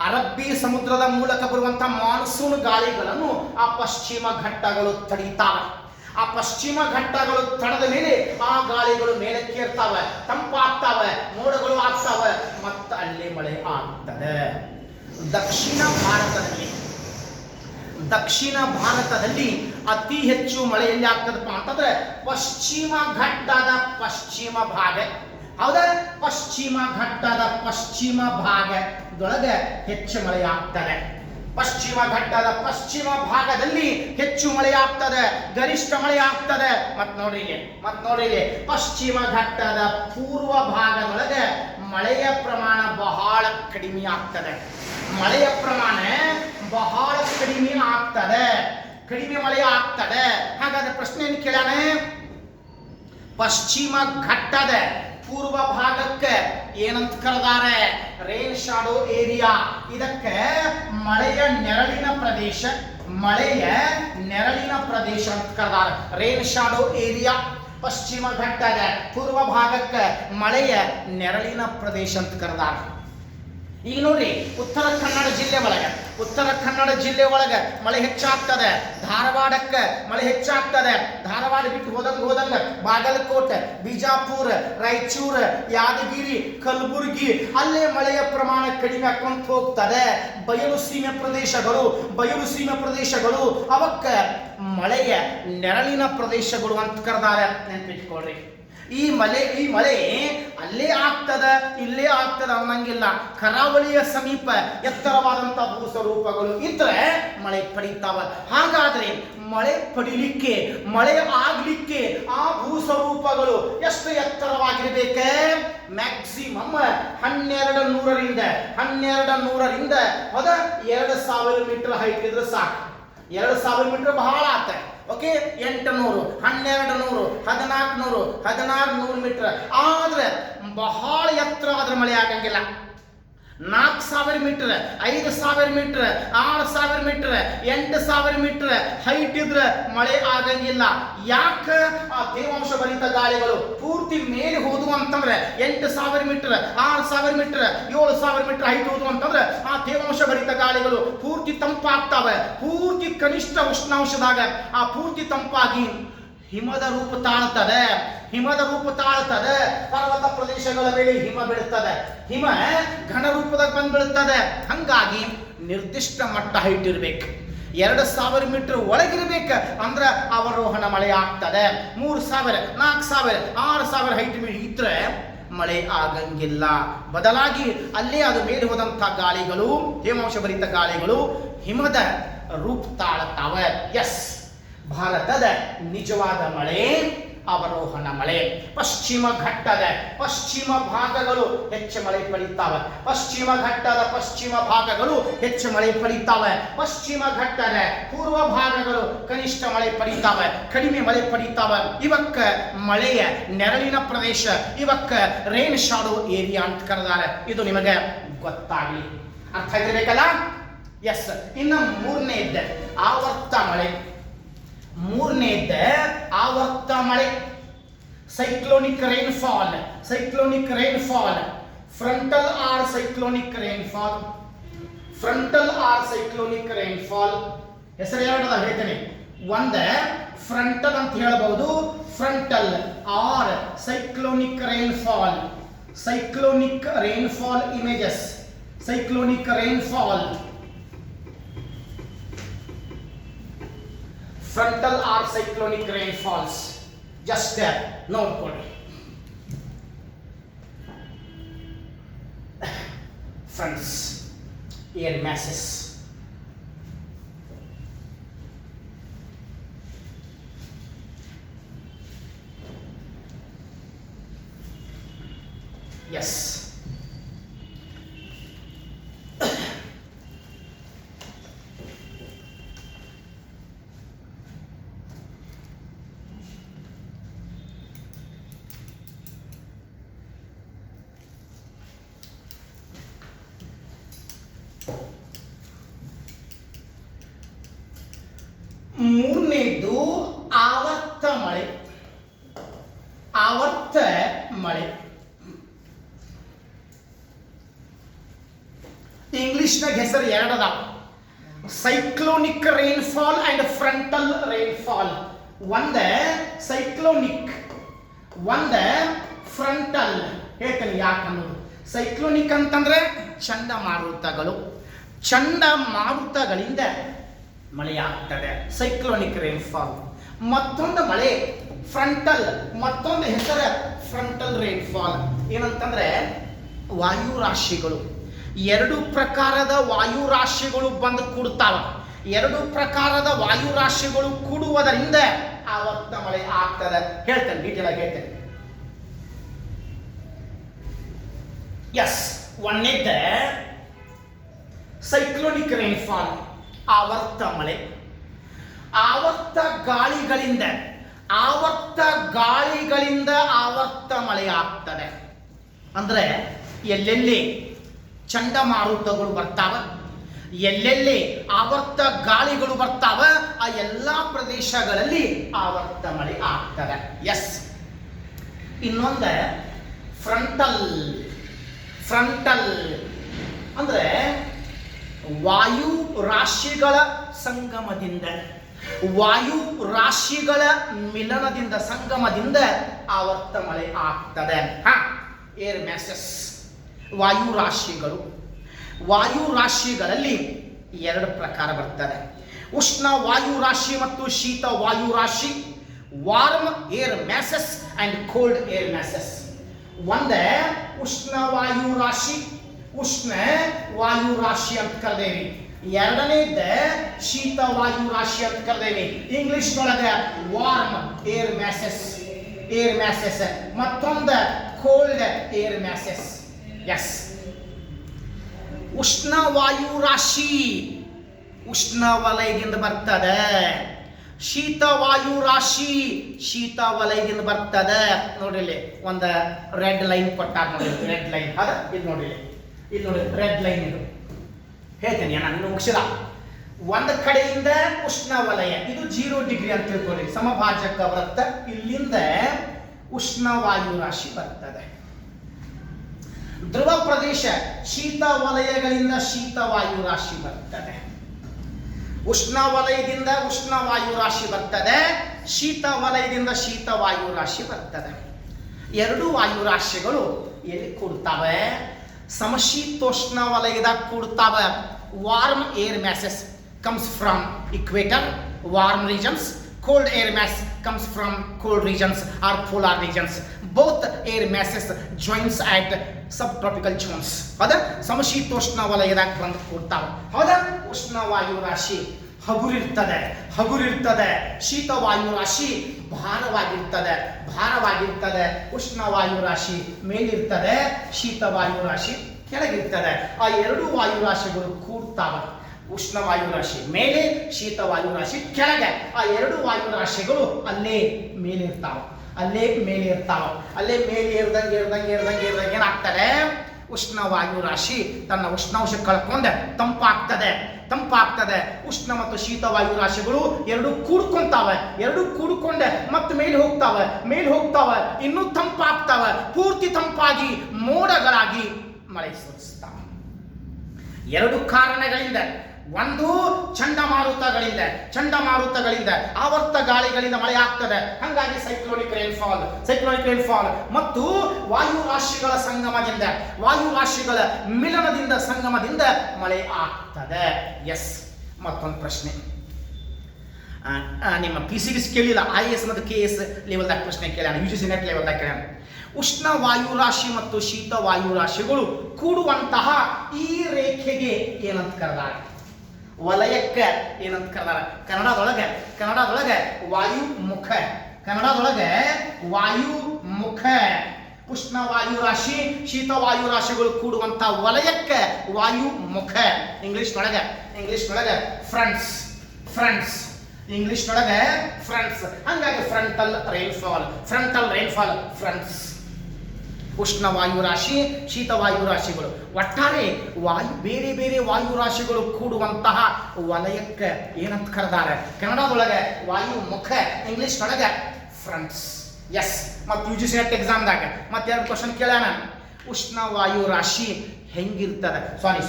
ಅರಬ್ಬಿ ಸಮುದ್ರದ ಮೂಲಕ ಬರುವಂತಹ ಮಾನ್ಸೂನ್ ಗಾಳಿಗಳನ್ನು ಆ ಪಶ್ಚಿಮ ಘಟ್ಟಗಳು ತಡೀತಾವೆ. ಆ ಪಶ್ಚಿಮ ಘಟ್ಟಗಳು ತಡೆದ ಮೇಲೆ ಆ ಗಾಳಿಗಳು ಮೇಲಕ್ಕೇರ್ತಾವೆ, ತಂಪಾಗ್ತಾವೆ, ಮೋಡಗಳು ಆಗ್ತಾವೆ, ಮತ್ತೆ ಅಲ್ಲಿ ಮಳೆ ಆಗ್ತದೆ. ದಕ್ಷಿಣ ಭಾರತದಲ್ಲಿ ಅತಿ ಹೆಚ್ಚು ಮಳೆ ಎಲ್ಲಿ ಆಗ್ತದಪ್ಪ ಅಂತಂದ್ರೆ ಪಶ್ಚಿಮ ಘಟ್ಟದ ಪಶ್ಚಿಮ ಭಾಗ. ಹೌದಾ, ಪಶ್ಚಿಮ ಘಟ್ಟದ ಪಶ್ಚಿಮ ಭಾಗದೊಳಗೆ ಹೆಚ್ಚು ಮಳೆ ಆಗ್ತದೆ. ಪಶ್ಚಿಮ ಘಟ್ಟದ ಪಶ್ಚಿಮ ಭಾಗದಲ್ಲಿ ಹೆಚ್ಚು ಮಳೆ ಆಗ್ತದೆ, ಗರಿಷ್ಠ ಮಳೆ ಆಗ್ತದೆ. ಮತ್ ನೋಡ್ರಿ ಪಶ್ಚಿಮ ಘಟ್ಟದ ಪೂರ್ವ ಭಾಗದೊಳಗೆ ಮಳೆಯ ಪ್ರಮಾಣ ಬಹಳ ಕಡಿಮೆ ಆಗ್ತದೆ. ಮಳೆಯ ಪ್ರಮಾಣ ಬಹಳ ಕಡಿಮೆ ಆಗ್ತದೆ, ಕಡಿಮೆ ಮಳೆ ಆಗ್ತದೆ. ಹಾಗಾದ್ರೆ ಪ್ರಶ್ನೆ ಏನು ಕೇಳೋಣ, ಪಶ್ಚಿಮ ಘಟ್ಟದ ಪೂರ್ವ ಭಾಗಕ್ಕೆ ಏನಂತ ಕರೆದಾರೆ? Rain shadow area. ಇದಕ್ಕೆ ಮಳೆಯ ನೆರಳಿನ ಪ್ರದೇಶ, ಮಳೆಯ ನೆರಳಿನ ಪ್ರದೇಶ ಅಂತ ಕರೆದಾರೆ, ರೇನ್ ಶಾಡೋ ಏರಿಯಾ. ಪಶ್ಚಿಮ ಘಟ್ಟದ ಪೂರ್ವ ಭಾಗಕ್ಕೆ ಮಳೆಯ ನೆರಳಿನ ಪ್ರದೇಶ ಅಂತ ಕರೆದಾರೆ. ಈಗ ನೋಡ್ರಿ, ಉತ್ತರ ಕನ್ನಡ ಜಿಲ್ಲೆ ಒಳಗೆ ಮಳೆ ಹೆಚ್ಚಾಗ್ತದೆ. ಧಾರವಾಡಕ್ಕೆ ಮಳೆ ಹೆಚ್ಚಾಗ್ತದೆ. ಧಾರವಾಡ ಬಿಟ್ಟು ಹೋದಂಗ ಬಾಗಲಕೋಟೆ, ಬಿಜಾಪುರ, ರಾಯಚೂರ, ಯಾದಗಿರಿ, ಕಲಬುರಗಿ ಅಲ್ಲೇ ಮಳೆಯ ಪ್ರಮಾಣ ಕಡಿಮೆ ಆಕೊಂತ ಹೋಗ್ತದೆ. ಬಯಲು ಸೀಮೆ ಪ್ರದೇಶಗಳು ಅವಕ್ಕೆ ಮಳೆಯ ನೆರಳಿನ ಪ್ರದೇಶಗಳು ಅಂತ ಕರೆದಾರೆ. ನೆನ್ಪಿಟ್ಕೊಳ್ರಿ. ಈ ಮಳೆ ಅಲ್ಲೇ ಆಗ್ತದ ಇಲ್ಲೇ ಆಗ್ತದ ಅನ್ನಂಗಿಲ್ಲ. ಕರಾವಳಿಯ ಸಮೀಪ ಎತ್ತರವಾದಂತಹ ಭೂಸ್ವರೂಪಗಳು ಇದ್ರೆ ಮಳೆ ಪಡೀತಾವ. ಹಾಗಾದ್ರೆ ಮಳೆ ಪಡಿಲಿಕ್ಕೆ, ಮಳೆ ಆಗ್ಲಿಕ್ಕೆ ಆ ಭೂಸ್ವರೂಪಗಳು ಎಷ್ಟು ಎತ್ತರವಾಗಿರ್ಬೇಕೆ? ಮ್ಯಾಕ್ಸಿಮಮ್ 1200ರಿಂದ 2000 ಮೀಟರ್ ಹೈಟ್ ಇದ್ರೆ ಸಾಕು. 2000 ಮೀಟರ್ ಬಹಳ ಆತ. Okay 800, 1200, 1400, 1600 metre. ಆದ್ರೆ ಬಹಳ ಎತ್ತರವಾದ್ರೆ ಮಳೆ ಆಗಂಗಿಲ್ಲ. 4000 metre, 5000 metre, 6000 metre, 8000 metre height ಇದ್ರೆ ಮಳೆ ಆಗಂಗಿಲ್ಲ. ಯಾಕೆ? ಆ ತೇವಾಂಶ ಭರಿತ ಗಾಳಿಗಳು ಪೂರ್ತಿ ಮೇಲೆ ಹೋದವು ಅಂತಂದ್ರೆ 8000 ಮೀಟರ್, 6000 ಮೀಟರ್, 7000 ಮೀಟರ್ ಹೈಟ್ ಹೋದವು ಅಂತಂದ್ರೆ ಆ ತೇವಾಂಶ ಭರಿತ ಗಾಳಿಗಳು ಪೂರ್ತಿ ತಂಪಾಗ್ತಾವೆ. ಪೂರ್ತಿ ಕನಿಷ್ಠ ಉಷ್ಣಾಂಶದಾಗ ಆ ಪೂರ್ತಿ ತಂಪಾಗಿ ಹಿಮದ ರೂಪ ತಾಳ್ತದೆ. ಹಿಮದ ರೂಪ ತಾಳ್ತದೆ. ಪರ್ವತ ಪ್ರದೇಶಗಳ ಮೇಲೆ ಹಿಮ ಬೀಳುತ್ತದೆ. ಹಿಮ ಘನ ರೂಪದಾಗ ಬಂದು ಬೀಳುತ್ತದೆ. ಹಂಗಾಗಿ ನಿರ್ದಿಷ್ಟ ಮಟ್ಟ ಹೈಟ್ ಇರ್ಬೇಕು. 2000 ಮೀಟರ್ ಒಳಗಿರ್ಬೇಕು ಅಂದ್ರೆ ಅವರೋಹಣ ಮಳೆ ಆಗ್ತದೆ. 3000, 4000, 6000 ಹೈಟ್ ಇದ್ರೆ ಮಳೆ ಆಗಂಗಿಲ್ಲ. ಬದಲಾಗಿ ಅಲ್ಲೇ ಅದು ಮೇಲೆ ಹೋದಂಥ ಗಾಳಿಗಳು, ತೇವಾಂಶ ಭರಿತ ಗಾಳಿಗಳು ಹಿಮದ ರೂಪ ತಾಳ್ತಾವೆ. ಎಸ್, ಭಾರತದ ನಿಜವಾದ ಮಳೆ ಅವರೋಹಣ ಮಳೆ. ಪಶ್ಚಿಮ ಘಟ್ಟದ ಪಶ್ಚಿಮ ಭಾಗಗಳು ಹೆಚ್ಚು ಮಳೆ ಪಡೀತಾವೆ. ಪಶ್ಚಿಮ ಘಟ್ಟದ ಪಶ್ಚಿಮ ಭಾಗಗಳು ಹೆಚ್ಚು ಮಳೆ ಪಡೀತಾವೆ. ಪಶ್ಚಿಮ ಘಟ್ಟದ ಪೂರ್ವ ಭಾಗಗಳು ಕನಿಷ್ಠ ಮಳೆ ಪಡೀತಾವೆ, ಕಡಿಮೆ ಮಳೆ ಪಡೀತಾವೆ. ಇವಕ್ಕ ಮಳೆಯ ನೆರಳಿನ ಪ್ರದೇಶ, ಇವಕ್ಕ ರೇನ್ ಶಾಡೋ ಏರಿಯಾ ಅಂತ ಕರೆದಾರೆ. ಇದು ನಿಮಗೆ ಗೊತ್ತಾಗಲಿ, ಅರ್ಥ ಆಗಿರ್ಬೇಕಲ್ಲ. ಎಸ್, ಇನ್ನು ಮೂರನೇದ್ದೆ ಆವರ್ತ ಮಳೆ. ಮೂರನೇದ್ದೆ ಆವರ್ತ ಮಳೆ. Cyclonic rainfall. Cyclonic rainfall, frontal or cyclonic rainfall. Frontal or cyclonic rainfall ಹೆಸರು ಎರಡದ ಹೇಳ್ತೇನೆ. ಒಂದೇ ಫ್ರಂಟಲ್ ಅಂತ ಹೇಳಬಹುದು, frontal or cyclonic rainfall. Cyclonic rainfall images. Cyclonic rainfall, frontal or cyclonic rainfalls. Just there, ನೋಡ್ಕೊಳ್ಳಿ. Fronts, air masses. Yes. ಮೂರನೇದು ಆವರ್ತ ಮಳೆ. ಆವರ್ತ ಮಳೆ ಇಂಗ್ಲಿಷ್ನಾಗ ಹೆಸರು ಎರಡದ, cyclonic rainfall and frontal rainfall. ಒಂದೇ ಸೈಕ್ಲೋನಿಕ್, ಒಂದೇ ಫ್ರಂಟಲ್. ಹೇಳ್ತೇನೆ ಯಾಕನ್ನೋದು. ಸೈಕ್ಲೋನಿಕ್ ಅಂತಂದ್ರೆ ಚಂಡಮಾರುತಗಳು. ಚಂಡಮಾರುತಗಳಿಂದ ಮಳೆಯಾಗ್ತದೆ, ಸೈಕ್ಲೋನಿಕ್ ರೈನ್ಫಾಲ್. ಮತ್ತೊಂದು ಮಳೆ ಫ್ರಂಟಲ್, ಮತ್ತೊಂದು ಹೆಸರು ಫ್ರಂಟಲ್ ರೈನ್ಫಾಲ್. ಏನಂತಂದ್ರೆ ವಾಯುರಾಶಿಗಳು, ಎರಡು ಪ್ರಕಾರದ ವಾಯುರಾಶಿಗಳು ಬಂದು ಕೂಡ್ತಾವ. ಎರಡು ಪ್ರಕಾರದ ವಾಯುರಾಶಿಗಳು ಕೂಡುವುದರಿಂದ ಆವರ್ತ ಮಳೆ ಆಗ್ತದೆ. ಹೇಳ್ತೇನೆ, ಡೀಟೇಲ್ ಆಗಿ ಹೇಳ್ತೇನೆ. ಎಸ್, ಒಂದೇದ್ದೆ ಸೈಕ್ಲೋನಿಕ್ ರೈನ್ಫಾಲ್, ಆವರ್ತ ಮಳೆ. ಆವರ್ತ ಗಾಳಿಗಳಿಂದ, ಆವರ್ತ ಗಾಳಿಗಳಿಂದ ಆವರ್ತ ಮಳೆ ಆಗ್ತದೆ. ಅಂದ್ರೆ ಎಲ್ಲೆಲ್ಲಿ ಚಂಡಮಾರುತಗಳು ಬರ್ತಾವ, ಎಲ್ಲೆಲ್ಲಿ ಆವರ್ತ ಗಾಳಿಗಳು ಬರ್ತಾವ, ಆ ಎಲ್ಲ ಪ್ರದೇಶಗಳಲ್ಲಿ ಆವರ್ತ ಮಳೆ ಆಗ್ತದೆ. ಎಸ್, ಇನ್ನೊಂದು ಫ್ರಂಟಲ್. ಫ್ರಂಟಲ್ ಅಂದ್ರೆ ವಾಯು ರಾಶಿಗಳ ಸಂಗಮದಿಂದ, ವಾಯು ರಾಶಿಗಳ ಮಿಲನದಿಂದ, ಸಂಗಮದಿಂದ ಆವರ್ತ ಮಳೆ ಆಗ್ತದೆ. ಏರ್ ಮ್ಯಾಸಸ್, ವಾಯು ರಾಶಿಗಳು. ವಾಯು ರಾಶಿಗಳಲ್ಲಿ ಎರಡು ಪ್ರಕಾರ ಬರ್ತದೆ, ಉಷ್ಣ ವಾಯು ರಾಶಿ ಮತ್ತು ಶೀತ ವಾಯು ರಾಶಿ. Warm air masses and cold air masses. ಒಂದೇ ಉಷ್ಣ ವಾಯು ರಾಶಿ, ಉಷ್ಣ ವಾಯು ರಾಶಿ ಅಂತ ಕರೆದೇವಿ. ಎರಡನೇದ್ದೆ ಶೀತ ವಾಯು ರಾಶಿ ಅಂತ ಕರೆದೇವಿ. ಇಂಗ್ಲಿಷ್ ಒಳಗೆ ವಾರ್ಮ್ ಏರ್ ಮ್ಯಾಸಸ್, ಏರ್ ಮ್ಯಾಸಸ್. ಮತ್ತೊಂದು ಕೋಲ್ಡ್ ಏರ್ ಮ್ಯಾಸಸ್. ಎಸ್, ಉಷ್ಣ ವಾಯು ರಾಶಿ ಉಷ್ಣ ವಲಯದಿಂದ ಬರ್ತದೆ. ಶೀತವಾಯು ರಾಶಿ ಶೀತ ವಲಯದಿಂದ ಬರ್ತದೆ. ನೋಡ್ರಿ ಇಲ್ಲಿ ಒಂದು ರೆಡ್ ಲೈನ್ ಕೊಟ್ಟಾರ ನೋಡಿ, ರೆಡ್ ಲೈನ್ ಅದ ಇದು ನೋಡ್ರಿ, ಇಲ್ಲಿ ನೋಡಿ ರೆಡ್ ಲೈನ್ ಇದು ಹೇಳ್ತೀನಿ ನಾನು ಮುಗಿಸಿದ. ಒಂದು ಕಡೆಯಿಂದ ಉಷ್ಣ ವಲಯ ಇದು 0 ಡಿಗ್ರಿ ಅಂತ ತಿಳ್ಕೊಳ್ಳಿ, ಸಮಭಾಜಕ ವೃತ್ತ, ಇಲ್ಲಿಂದ ಉಷ್ಣವಾಯು ರಾಶಿ ಬರ್ತದೆ. ಧ್ರುವ ಪ್ರದೇಶ ಶೀತ ವಲಯಗಳಿಂದ ಶೀತವಾಯು ರಾಶಿ ಬರ್ತದೆ. ಉಷ್ಣ ವಲಯದಿಂದ ಉಷ್ಣವಾಯು ರಾಶಿ ಬರ್ತದೆ, ಶೀತ ವಲಯದಿಂದ ಶೀತವಾಯು ರಾಶಿ ಬರ್ತದೆ. ಎರಡು ವಾಯು ರಾಶಿಗಳು ಎಲ್ಲಿ ಕೂಡ್ತಾವೆ? ಸಮಶೀತೋಷ್ಣ ವಲಯದಾಗ ಕೂಡ್ತಾವೆ. Warm air masses comes from equator, warm regions. Cold air mass comes from cold regions or polar regions. Both air masses joins at subtropical zones. ಹೌದಾ? ಸಮಶೀತೋಷ್ಣ ವಲಯದಾಗ ಬಂದು ಕೂಡ್ತಾವೆ. ಹೌದಾ? ಉಷ್ಣವಾಯು ರಾಶಿ ಹಗುರಿರ್ತದೆ, ಶೀತವಾಯು ರಾಶಿ ಭಾರವಾಗಿರ್ತದೆ. ಉಷ್ಣವಾಯು ರಾಶಿ ಮೇಲಿರ್ತದೆ, ಶೀತವಾಯು ರಾಶಿ ಕೆಳಗಿರ್ತದೆ. ಆ ಎರಡು ವಾಯು ರಾಶಿಗಳು ಕೂಡ್ತಾವೆ. ಉಷ್ಣವಾಯು ರಾಶಿ ಮೇಲೆ, ಶೀತವಾಯು ರಾಶಿ ಕೆಳಗೆ. ಆ ಎರಡು ವಾಯು ರಾಶಿಗಳು ಅಲ್ಲೇ ಮೇಲೆ ಇರ್ತಾವೆ. ಅಲ್ಲೇ ಮೇಲೆ ಏರ್ದಂಗೆ ಏನಾಗ್ತದೆ? ಉಷ್ಣವಾಯು ರಾಶಿ ತನ್ನ ಉಷ್ಣಾಂಶ ಕಳ್ಕೊಂಡು ತಂಪಾಗ್ತದೆ. ಉಷ್ಣ ಮತ್ತು ಶೀತವಾಯು ರಾಶಿಗಳು ಎರಡು ಕೂಡ್ಕೊಂಡೆ ಮತ್ತೆ ಮೇಲೆ ಹೋಗ್ತಾವೆ, ಇನ್ನೂ ತಂಪಾಗ್ತಾವೆ, ಪೂರ್ತಿ ತಂಪಾಗಿ ಮೋಡಗಳಾಗಿ ಮಳೆ ಸುರಿಸ್ತಾವೆ. ಎರಡು ಕಾರಣಗಳಿಂದ, ಒಂದು ಚಂಡಮಾರುತಗಳಿಂದ ಆವರ್ತ ಗಾಳಿಗಳಿಂದ ಮಳೆ ಆಗ್ತದೆ. ಹಾಗಾಗಿ ಸೈಕ್ಲೋನಿಕ್ ರೈನ್ಫಾಲ್ ಮತ್ತು ವಾಯು ರಾಶಿಗಳ ಸಂಗಮದಿಂದ ಮಳೆ ಆಗ್ತದೆ. ಎಸ್. ಮತ್ತೊಂದು ಪ್ರಶ್ನೆ ನಿಮ್ಮ PCDs ಕೇಳಿಲ್ಲ, IAS ಮತ್ತು KS ಲೆವೆಲ್ದಾಗ ಪ್ರಶ್ನೆ ಕೇಳ್ಯಾನ, UGC ನೆಟ್ ಲೆವೆಲ್ದಾಗ ಕೇಳ್ಯಾನ. ಉಷ್ಣ ವಾಯು ರಾಶಿ ಮತ್ತು ಶೀತ ವಾಯು ರಾಶಿಗಳು ಕೂಡುವಂತಹ ಈ ರೇಖೆಗೆ ಏನಂತ ಕರೆದಾರ? ವಲಯಕ್ಕೆ ಏನಂತ ಕರೆದಾರ? ಕನ್ನಡದೊಳಗೆ ವಾಯುಮುಖ. ಉಷ್ಣ ವಾಯು ರಾಶಿ ಶೀತವಾಯು ರಾಶಿಗಳು ಕೂಡುವಂತಹ ವಲಯಕ್ಕೆ ವಾಯುಮುಖ. ಇಂಗ್ಲಿಷ್ ನೊಳಗೆ ಫ್ರಂಟ್ಸ್. ಹಂಗಾಗಿ ಫ್ರಂಟಲ್ ರೈನ್ಫಾಲ್ ಫ್ರಂಟ್ಸ್. ಉಷ್ಣವಾಯು ರಾಶಿ ಶೀತವಾಯು ರಾಶಿಗಳು ಒಟ್ಟಾರೆ ಬೇರೆ ವಾಯು ರಾಶಿಗಳು ಕೂಡುವಂತಹ ವಲಯಕ್ಕೆ ಏನಂತ ಕರೆದಾರೆ? ಕನ್ನಡದೊಳಗೆ ವಾಯುಮುಖ, ಇಂಗ್ಲಿಷ್ ನೊಳಗೆ ಫ್ರಂಟ್ಸ್. ಎಸ್. ಮತ್ತು UGC ನೆಟ್ ಎಕ್ಸಾಮ್ದಾಗ ಮತ್ತೆ ಎರಡು ಕ್ವಶನ್ ಕೇಳ್ಯಾನ. ಉಷ್ಣವಾಯು ರಾಶಿ ಹೆಂಗಿರ್ತದೆ? ಸಾರಿ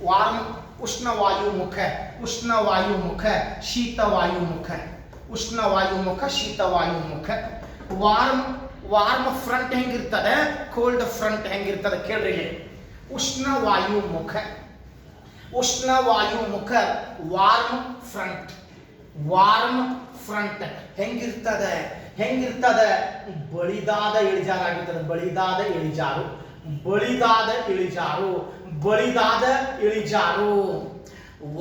ವಾರ್ಮ್ ಉಷ್ಣವಾಯುಮುಖ, ಶೀತವಾಯುಮುಖ. ವಾರ್ಮ್ ಫ್ರಂಟ್ ಹೆಂಗಿರ್ತದೆ, ಕೋಲ್ಡ್ ಫ್ರಂಟ್ ಹೆಂಗಿರ್ತದೆ ಕೇಳ್ರಿ. ಉಷ್ಣವಾಯುಮುಖ ವಾರ್ಮ್ ಫ್ರಂಟ್ ಹೆಂಗಿರ್ತದೆ? ಬಳಿದಾದ ಇಳಿಜಾರು.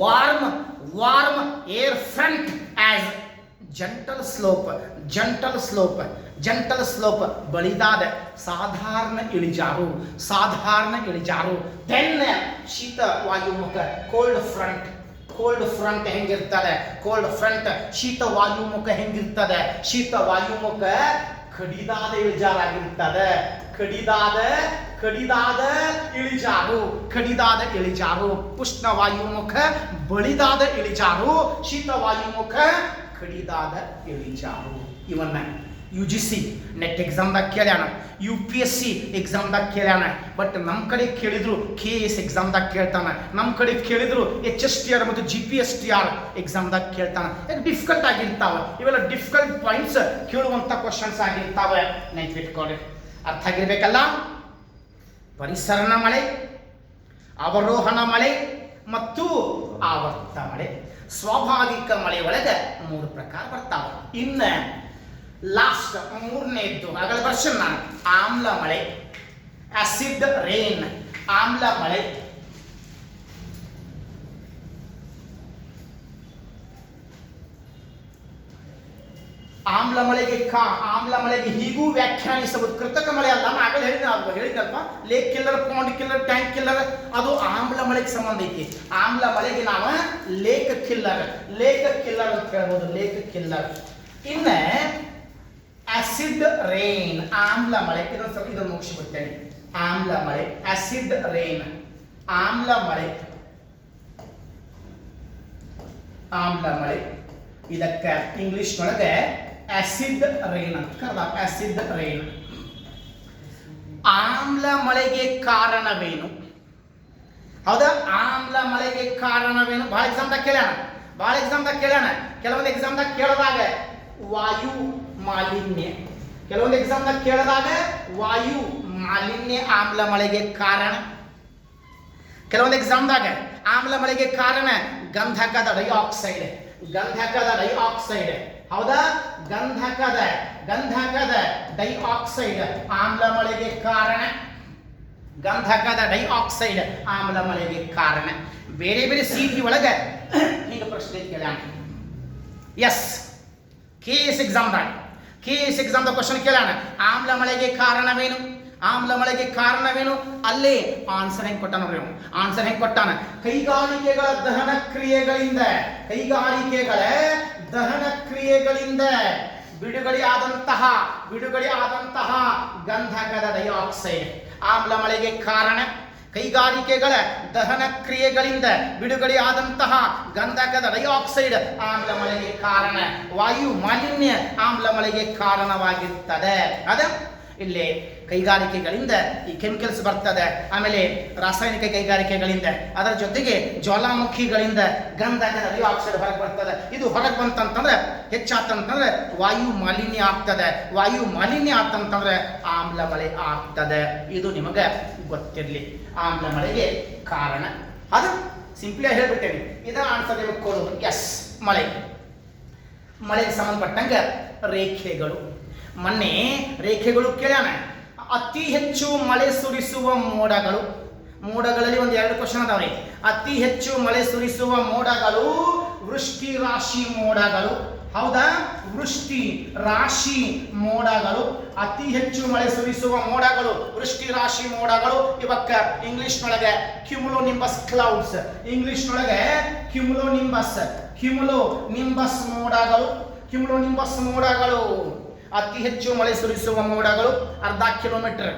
Warm air front as gentle slope ಬಳಿದಾದ ಸಾಧಾರಣ ಇಳಿಜಾರು. ದೆನ್ ಶೀತ ವಾಯುಮುಖ ಕೋಲ್ಡ್ ಫ್ರಂಟ್ ಹೆಂಗಿರ್ತದೆ? ಶೀತ ವಾಯುಮುಖ ಹೆಂಗಿರ್ತದೆ? ಶೀತ ವಾಯುಮುಖ ಕಡಿದಾದ ಇಳಿಜಾರಾಗಿರ್ತದೆ. ಕಡಿದಾದ ಇಳಿಜಾರು. ಉಷ್ಣ ವಾಯುಮುಖ ಬಳಿದಾದ ಇಳಿಜಾರು, ಶೀತ ವಾಯುಮುಖ ಕಡಿದಾದ ಇಳಿಜಾರು. ಇವನ್ನ UGC ನೆಟ್ ಎಕ್ಸಾಮ್ದಾಗ ಕೇಳ್ಯಾನ, UPSC ಎಕ್ಸಾಮ್ದಾಗ ಕೇಳ್ಯಾನ. ಬಟ್ ನಮ್ಮ ಕಡೆ ಕೇಳಿದ್ರು KS ಎಕ್ಸಾಮ್ದಾಗ ಕೇಳ್ತಾನ, ನಮ್ಮ ಕಡೆ ಕೇಳಿದ್ರು HSTR ಮತ್ತು GPSTR ಎಕ್ಸಾಮ್ದಾಗ ಕೇಳ್ತಾನ. ಯಾಕೆ ಡಿಫಿಕಲ್ಟ್ ಆಗಿರ್ತಾವೆ ಇವೆಲ್ಲ, ಡಿಫಿಕಲ್ಟ್ ಪಾಯಿಂಟ್ಸ್ ಕೇಳುವಂಥ ಕ್ವಶನ್ಸ್ ಆಗಿರ್ತಾವೆ. ನೆನ್ಪಿಟ್ಕೊಳ್ಳಿ, ಅರ್ಥ ಆಗಿರ್ಬೇಕಲ್ಲ. ಪರಿಸರಣ ಮಳೆ, ಅವರೋಹಣ ಮಳೆ ಮತ್ತು ಆವರ್ತ ಮಳೆ. ಸ್ವಾಭಾವಿಕ ಮಳೆ ಒಳಗೆ 3 ಪ್ರಕಾರ ಬರ್ತಾವೆ. ಇನ್ನು ಲಾಸ್ಟ್ ಮೂರನೇದ್ದು ಆಗಲ ವರ್ಷನ್ ನಾನು ಆಮ್ಲ ಮಳೆ, ಆಸಿಡ್ ರೇನ್. ಆಮ್ಲ ಮಳೆ ಆಮ್ಲ ಮಳೆಗೆ ಆಮ್ಲ ಮಳೆಗೆ ಹೀಗೂ ವ್ಯಾಖ್ಯಾನಿಸಬಹುದು. ಕೃತಕ ಮಳೆ ಅಲ್ಲ, ಆಗಲೇ ಹೇಳಿದಲ್ಪ, lake killer, pond killer, tank killer, ಅದು ಆಮ್ಲ ಮಳೆಗೆ ಸಂಬಂಧ ಐತಿ. ಆಮ್ಲ ಮಳೆಗೆ ನಾವು ಲೇಕ್ ಕಿಲ್ಲರ್ ಅಂತ ಹೇಳ್ಬೋದು, ಲೇಕ್ ಕಿಲ್ಲರ್. ಇನ್ನ ಆಸಿಡ್ ರೈನ್, ಆಮ್ಲ ಮಳೆ, ಇದನ್ನು ಮುಗಿಸಿಬಿಡ್ತೇನೆ. ಆಮ್ಲ ಮಳೆ, ಆಸಿಡ್ ರೈನ್, ಆಮ್ಲ ಮಳೆ, ಆಮ್ಲ ಮಳೆ. ಇದಕ್ಕೆ ಇಂಗ್ಲಿಷ್ ಒಳಗೆ ಆಸಿಡ್ ರೈನ್ ಅಂತ ಕರೆದ. Acid rain. ಆಮ್ಲ ಮಳೆಗೆ ಕಾರಣವೇನು? ಹೌದಾ? ಆಮ್ಲ ಮಳೆಗೆ ಕಾರಣವೇನು? ಬಹಳ ಎಕ್ಸಾಮ್ದಾಗ ಕೇಳ್ಯಾನ. ಕೆಲವೊಂದು ಎಕ್ಸಾಮ್ದಾಗ ಕೇಳಿದಾಗ ವಾಯು ಮಾಲಿನ್ಯ, ಕೆಲವೊಂದು ಎಕ್ಸಾಮ್ದಾಗ ಕೇಳಿದಾಗ ವಾಯು ಮಾಲಿನ್ಯ ಆಮ್ಲ ಮಳೆಗೆ ಕಾರಣ. ಕೆಲವೊಂದು ಎಕ್ಸಾಮ್ದಾಗ ಆಮ್ಲ ಮಳೆಗೆ ಕಾರಣ ಗಂಧಕದ ಡೈಆಕ್ಸೈಡ್, ಹೌದಾ? ಗಂಧಕದ ಡೈಆಕ್ಸೈಡ್ ಆಮ್ಲ ಮಳೆಗೆ ಕಾರಣ. ಗಂಧಕದ ಡೈಆಕ್ಸೈಡ್ ಆಮ್ಲ ಮಳೆಗೆ ಕಾರಣ. ಬೇರೆ ಬೇರೆ ಸಿಟಿ ಒಳಗೆ ಹೀಗೆ ಪ್ರಶ್ನೆ ಕೇಳ್ಯಾನ. ಎಸ್, KS ಎಕ್ಸಾಮ್ದಾಗ ಕ್ವಶನ್ ಕೇಳ್ಯಾನ. ಆಮ್ಲ ಮಳೆಗೆ ಕಾರಣವೇನು? ಅಲ್ಲೇ ಆನ್ಸರ್ ಹೆಂಗ್ ಕೊಟ್ಟಾನ ನೋಡ್ರಿ. ಆನ್ಸರ್ ಹೆಂಗ್ ಕೊಟ್ಟಾನ? ಕೈಗಾರಿಕೆಗಳ ದಹನ ಕ್ರಿಯೆಗಳಿಂದ ಬಿಡುಗಡೆಯಾದಂತಹ ಗಂಧಕದ ಡೈಆಕ್ಸೈಡ್ ಆಮ್ಲ ಮಳೆಗೆ ಕಾರಣ. ಕೈಗಾರಿಕೆಗಳ ದಹನ ಕ್ರಿಯೆಗಳಿಂದ ಬಿಡುಗಡೆಯಾದಂತಹ ಗಂಧಕದ ಡೈಆಕ್ಸೈಡ್ ಆಮ್ಲ ಮಳೆಗೆ ಕಾರಣ. ವಾಯು ಮಾಲಿನ್ಯ ಆಮ್ಲ ಮಳೆಗೆ ಕಾರಣವಾಗಿರ್ತದೆ. ಇಲ್ಲಿ ಕೈಗಾರಿಕೆಗಳಿಂದ ಈ ಕೆಮಿಕಲ್ಸ್ ಬರ್ತದೆ, ಆಮೇಲೆ ರಾಸಾಯನಿಕ ಕೈಗಾರಿಕೆಗಳಿಂದ, ಅದರ ಜೊತೆಗೆ ಜ್ವಾಲಾಮುಖಿಗಳಿಂದ ಗಂಧಕದ ಡೈಆಕ್ಸೈಡ್ ಹೊರಗೆ ಬರ್ತದೆ. ಇದು ಹೊರಗೆ ಬಂತಂತಂದ್ರೆ ಹೆಚ್ಚಾತಂತಂದ್ರೆ ವಾಯು ಮಾಲಿನ್ಯ ಆಗ್ತಂತಂದ್ರೆ ಆಮ್ಲ ಮಳೆ ಆಗ್ತದೆ. ಇದು ನಿಮಗೆ ಗೊತ್ತಿರಲಿ, ಆಮ್ಲ ಮಳೆಗೆ ಕಾರಣ. ಅದು ಸಿಂಪ್ಲಿ ಹೇಳ್ಬಿಟ್ಟೇನೆ. ಇದನ್ನ ಆನ್ಸರ್ ನಿಮಗೆ ಕೊಡೋದು. ಎಸ್, ಮಳೆಗೆ ಸಂಬಂಧಪಟ್ಟಂಗೆ ರೇಖೆಗಳು. ಮೊನ್ನೆ ರೇಖೆಗಳು ಕೇಳ್ಯಾನ. ಅತಿ ಹೆಚ್ಚು ಮಳೆ ಸುರಿಸುವ ಮೋಡಗಳಲ್ಲಿ ಒಂದು 2 ಕ್ವಶನ್ ಅದಾವ್ರಿ. ಅತಿ ಹೆಚ್ಚು ಮಳೆ ಸುರಿಸುವ ಮೋಡಗಳು ವೃಷ್ಟಿ ರಾಶಿ ಮೋಡಗಳು. ಹೌದಾ? ವೃಷ್ಟಿ ರಾಶಿ ಮೋಡಗಳು, ಅತಿ ಹೆಚ್ಚು ಮಳೆ ಸುರಿಸುವ ಮೋಡಗಳು ವೃಷ್ಟಿ ರಾಶಿ ಮೋಡಗಳು. ಇವಕ್ಕ ಇಂಗ್ಲಿಷ್ ನೊಳಗೆ ಕ್ಯುಮುಲೋನಿಂಬಸ್ ಕ್ಲೌಡ್ಸ್, ಕ್ಯುಮುಲೋನಿಂಬಸ್ ಮೋಡಗಳು. ಅತಿ ಹೆಚ್ಚು ಮಳೆ ಸುರಿಸುವ ಮೋಡಗಳು ಅರ್ಧ ಕಿಲೋಮೀಟರ್,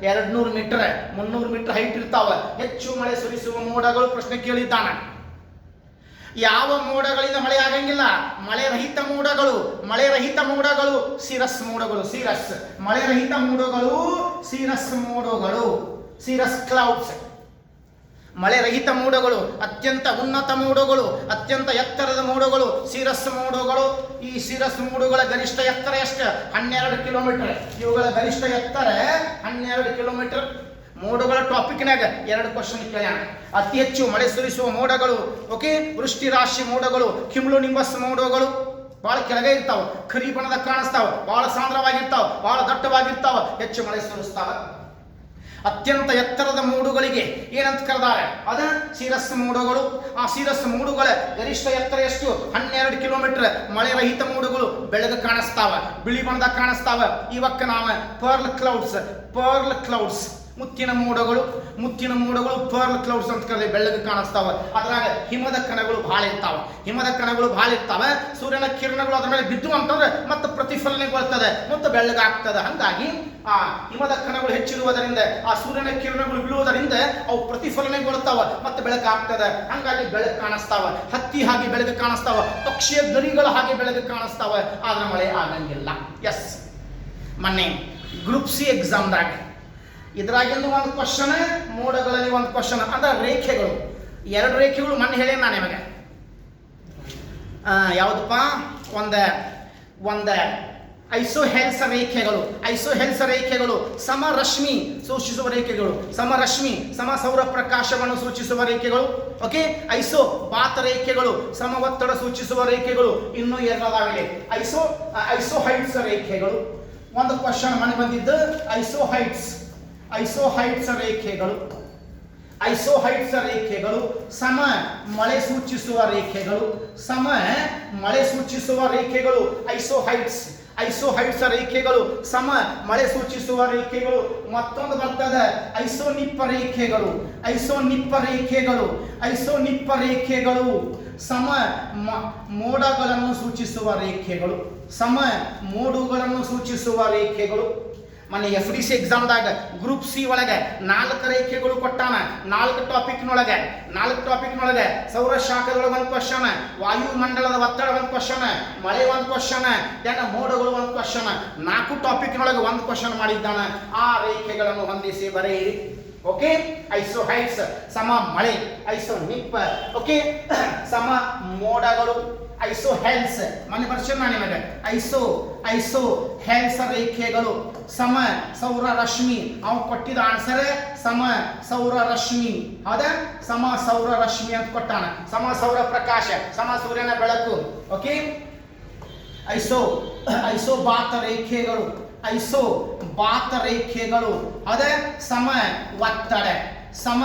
200 ಮೀಟರ್ 300 ಮೀಟರ್ ಹೈಟ್ ಇರ್ತಾವ. ಹೆಚ್ಚು ಮಳೆ ಸುರಿಸುವ ಮೋಡಗಳು ಪ್ರಶ್ನೆ ಕೇಳಿದ್ದಾನ. ಯಾವ ಮೋಡಗಳಿಂದ ಮಳೆ ಆಗಂಗಿಲ್ಲ? ಮಳೆ ರಹಿತ ಮೋಡಗಳು ಸಿರಸ್ ಮೋಡಗಳು. ಸಿರಸ್ ಕ್ಲೌಡ್ಸ್. ಮಳೆ ರಹಿತ ಮೋಡಗಳು, ಅತ್ಯಂತ ಉನ್ನತ ಮೋಡಗಳು, ಅತ್ಯಂತ ಎತ್ತರದ ಮೋಡಗಳು ಸಿರಸ್ ಮೋಡಗಳು. ಈ ಸಿರಸ್ ಮೋಡಗಳ ಗರಿಷ್ಠ ಎತ್ತರ ಎಷ್ಟು? 12 ಕಿಲೋಮೀಟರ್. ಇವುಗಳ ಗರಿಷ್ಠ ಎತ್ತರ 12 ಕಿಲೋಮೀಟರ್. ಮೋಡಗಳ ಟಾಪಿಕ್ನಾಗ 2 ಕ್ವಶನ್ ಕೇಳ್ಯಾನ. ಅತಿ ಹೆಚ್ಚು ಮಳೆ ಸುರಿಸುವ ಮೋಡಗಳು, ಓಕೆ, ವೃಷ್ಟಿ ರಾಶಿ ಮೋಡಗಳು, ಕ್ಯುಮುಲೋನಿಂಬಸ್ ಮೋಡಗಳು. ಬಹಳ ಕೆಳಗೆ ಇರ್ತಾವ, ಕರಿ ಬಣ್ಣದ ಕಾಣಿಸ್ತಾವ, ಬಹಳ ಸಾಂದ್ರವಾಗಿರ್ತಾವ, ಬಹಳ ದಟ್ಟವಾಗಿರ್ತಾವ, ಹೆಚ್ಚು ಮಳೆ ಸುರಿಸ್ತಾವ. ಅತ್ಯಂತ ಎತ್ತರದ ಮೋಡಗಳಿಗೆ ಏನಂತ ಕರೆದಾರೆ? ಅದ ಸಿರಸ್ ಮೋಡಗಳು. ಆ ಸಿರಸ್ ಮೋಡಗಳ ಗರಿಷ್ಠ ಎತ್ತರ ಎಷ್ಟು? 12 ಕಿಲೋಮೀಟರ್. ಮಳೆ ರಹಿತ ಮೋಡಗಳು ಬೆಳಗ್ಗೆ ಕಾಣಿಸ್ತಾವ, ಬಿಳಿ ಬಣ್ಣದಾಗ ಕಾಣಿಸ್ತಾವ. ಇವಕ್ಕ ನಾವು ಪರ್ಲ್ ಕ್ಲೌಡ್ಸ್ ಮುತ್ತಿನ ಮೋಡಗಳು ಪರ್ಲ್ ಕ್ಲೌಡ್ಸ್ ಅಂತ ಕರೆದ ಬೆಳ್ಳಗೆ ಕಾಣಿಸ್ತಾವ. ಅದ್ರಾಗ ಹಿಮದ ಕಣಗಳು ಬಹಳ ಇರ್ತಾವೆ. ಸೂರ್ಯನ ಕಿರಣಗಳು ಅದ್ರ ಮೇಲೆ ಬಿದ್ದು ಅಂತಂದ್ರೆ ಮತ್ತೆ ಪ್ರತಿಫಲನೆಗೊಳ್ತದೆ ಮತ್ತು ಬೆಳ್ಳಗಾಗ್ತದೆ. ಹಾಗಾಗಿ ಆ ಹಿಮದ ಕಣಗಳು ಹೆಚ್ಚಿರುವುದರಿಂದ, ಆ ಸೂರ್ಯನ ಕಿರಣಗಳು ಬೀಳುವುದರಿಂದ ಅವು ಪ್ರತಿಫಲನೆಗೊಳ್ತಾವ ಮತ್ತೆ ಬೆಳಕಾಗ್ತದೆ. ಹಾಗಾಗಿ ಬೆಳಕು ಕಾಣಿಸ್ತಾವ. ಹತ್ತಿ ಹಾಗೆ ಬೆಳಗ್ಗೆ ಕಾಣಿಸ್ತಾವ, ಪಕ್ಷಿಯ ಗರಿಗಳ ಹಾಗೆ ಬೆಳಗ್ಗೆ ಕಾಣಿಸ್ತಾವ. ಆದ್ರೆ ಮಳೆ ಆಗಂಗಿಲ್ಲ. ಎಸ್, ಮೊನ್ನೆ ಗ್ರೂಪ್ ಸಿ ಎಕ್ಸಾಮ್ದಾಗ ಇದ್ರಾಗಿಂದ ಒಂದು ಕ್ವಶನ್, ಮೋಡಗಳಲ್ಲಿ ಒಂದು ಕ್ವಶನ್. ಅಂದ್ರೆ ರೇಖೆಗಳು, 2 ರೇಖೆಗಳು ಮೊನ್ನೆ ಹೇಳೇನು ನಾನು ನಿಮಗೆ. ಯಾವುದಪ್ಪ? ಒಂದು ಐಸೋಹೆಲ್ಸ್ ರೇಖೆಗಳು, ಸಮರಶ್ಮಿ ಸೂಚಿಸುವ ರೇಖೆಗಳು, ಸಮ ಸೌರ ಪ್ರಕಾಶವನ್ನು ಸೂಚಿಸುವ ರೇಖೆಗಳು. ಓಕೆ, ಬಾತ ರೇಖೆಗಳು, ಸಮ ಒತ್ತಡ ಸೂಚಿಸುವ ರೇಖೆಗಳು. ಇನ್ನೂ 2 ಅದಾವಿದೆ. ಐಸೋಹೈಟ್ಸ್ ರೇಖೆಗಳು. ಒಂದು ಕ್ವಶನ್ ಮನೆ ಬಂದಿದ್ದು ಐಸೋಹೈಟ್ಸ್ ರೇಖೆಗಳು. ಐಸೋಹೈಟ್ಸ್ ರೇಖೆಗಳು ಸಮ ಮಳೆ ಸೂಚಿಸುವ ರೇಖೆಗಳು, ಸಮ ಮಳೆ ಸೂಚಿಸುವ ರೇಖೆಗಳು ಐಸೋಹೈಟ್ಸ್. ಐಸೋಹೈಟ್ಸ್ ರೇಖೆಗಳು ಸಮ ಮಳೆ ಸೂಚಿಸುವ ರೇಖೆಗಳು. ಮತ್ತೊಂದು ಬರ್ತದೆ ಐಸೋನಿಪ್ಪ ರೇಖೆಗಳು. ಐಸೋನಿಪ್ಪ ರೇಖೆಗಳು, ಐಸೋನಿಪ್ಪ ರೇಖೆಗಳು ಸಮ ಮೋಡಗಳನ್ನು ಸೂಚಿಸುವ ರೇಖೆಗಳು, ಸಮ ಮೋಡುಗಳನ್ನು ಸೂಚಿಸುವ ರೇಖೆಗಳು. ಮನೆ FDC ಎಕ್ಸಾಮ್ದಾಗ ಗ್ರೂಪ್ ಸಿ ಒಳಗೆ 4 ರೇಖೆಗಳು ಕೊಟ್ಟಾನ. 4 ಟಾಪಿಕ್ನೊಳಗೆ ಸೌರಶಾಖದೊಳಗೆ ಒಂದು ಕ್ವಶನ್, ವಾಯುಮಂಡಲದ ಒತ್ತಡ ಒಂದು ಕ್ವಶನ್, ಮಳೆ ಒಂದು ಕ್ವಶನ್, ದೆನ್ ಮೋಡಗಳು ಒಂದು ಕ್ವಶನ್. 4 ಟಾಪಿಕ್ನೊಳಗೆ ಒಂದು ಕ್ವಶನ್ ಮಾಡಿದ್ದಾನ. ಆ ರೇಖೆಗಳನ್ನು ಹೊಂದಿಸಿ ಬರೆಯಿರಿ. ಓಕೆ, ಐಸೋಹೈಟ್ಸ್ ಸಮ ಮಳೆ, ಐಸೋನಿಪ್ ಓಕೆ ಸಮ ಮೋಡಗಳು, ಐಸೋಹೆಲ್ಸ್ ಮನೆ ಬರ್ಷನ್ ನಾನು ನಿಮಗೆ ಐಸೋಹೆಲ್ಸ್ ರೇಖೆಗಳು ಸಮ ಸೌರ ರಶ್ಮಿ. ಅವ್ನು ಕೊಟ್ಟಿದ್ದ ಆನ್ಸರ್ ಸಮ ಸೌರ ರಶ್ಮಿ. ಹೌದಾ, ಸಮ ಸೌರ ರಶ್ಮಿ ಅಂತ ಕೊಟ್ಟಾನ. ಸಮ ಸೌರ ಪ್ರಕಾಶ, ಸಮ ಸೂರ್ಯನ ಬೆಳಕು. ಓಕೆ, ಐಸೋಬಾತ ರೇಖೆಗಳು, ಐಸೋಬಾತ ರೇಖೆಗಳು ಅದೇ ಸಮ ಒತ್ತಡ, ಸಮ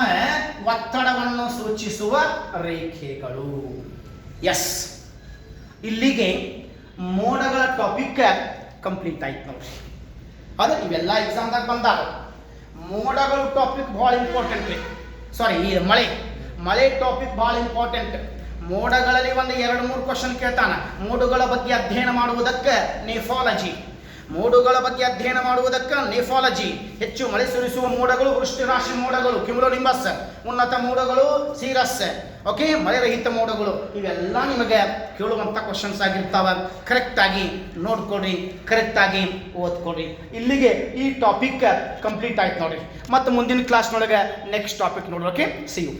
ಒತ್ತಡವನ್ನು ಸೂಚಿಸುವ ರೇಖೆಗಳು. ಎಸ್, ಇಲ್ಲಿಗೆ ಮೋಡಗಳ ಟಾಪಿಕ್ ಕಂಪ್ಲೀಟ್ ಆಯ್ತು ನೋಡ್ರಿ. ಅದ ಇವೆಲ್ಲ ಎಕ್ಸಾಮ್ದಾಗ ಬಂದಾಗ ಮೋಡಗಳು ಟಾಪಿಕ್ ಭಾಳ ಇಂಪಾರ್ಟೆಂಟ್ ರೀ. ಸಾರಿ, ಈ ಮಳೆ ಟಾಪಿಕ್ ಭಾಳ ಇಂಪಾರ್ಟೆಂಟ್. ಮೋಡಗಳಲ್ಲಿ ಒಂದು 2-3 ಕ್ವಶನ್ ಕೇಳ್ತಾನ. ಮೋಡಗಳ ಬಗ್ಗೆ ಅಧ್ಯಯನ ಮಾಡುವುದಕ್ಕೆ ನೆಫಾಲಜಿ, ಮೋಡಗಳ ಬಗ್ಗೆ ಅಧ್ಯಯನ ಮಾಡುವುದಕ್ಕೆ ನೆಫಾಲಜಿ. ಹೆಚ್ಚು ಮಳೆ ಸುರಿಸುವ ಮೋಡಗಳು ವೃಷ್ಟಿರಾಶಿ ಮೋಡಗಳು, ಕ್ಯುಮುಲೋನಿಂಬಸ್. ಉನ್ನತ ಮೋಡಗಳು ಸೀರಸ್. ಓಕೆ, ಮಳೆರಹಿತ ಮೋಡಗಳು. ಇವೆಲ್ಲ ನಿಮಗೆ ಕೇಳುವಂಥ ಕ್ವಶನ್ಸ್ ಆಗಿರ್ತಾವ. ಕರೆಕ್ಟಾಗಿ ನೋಡ್ಕೊಡ್ರಿ, ಕರೆಕ್ಟಾಗಿ ಓದ್ಕೊಡ್ರಿ. ಇಲ್ಲಿಗೆ ಈ ಟಾಪಿಕ್ ಕಂಪ್ಲೀಟ್ ಆಯ್ತು ನೋಡ್ರಿ. ಮತ್ತು ಮುಂದಿನ ಕ್ಲಾಸ್ನೊಳಗೆ ನೆಕ್ಸ್ಟ್ ಟಾಪಿಕ್ ನೋಡ್ರಿ. Okay, see you.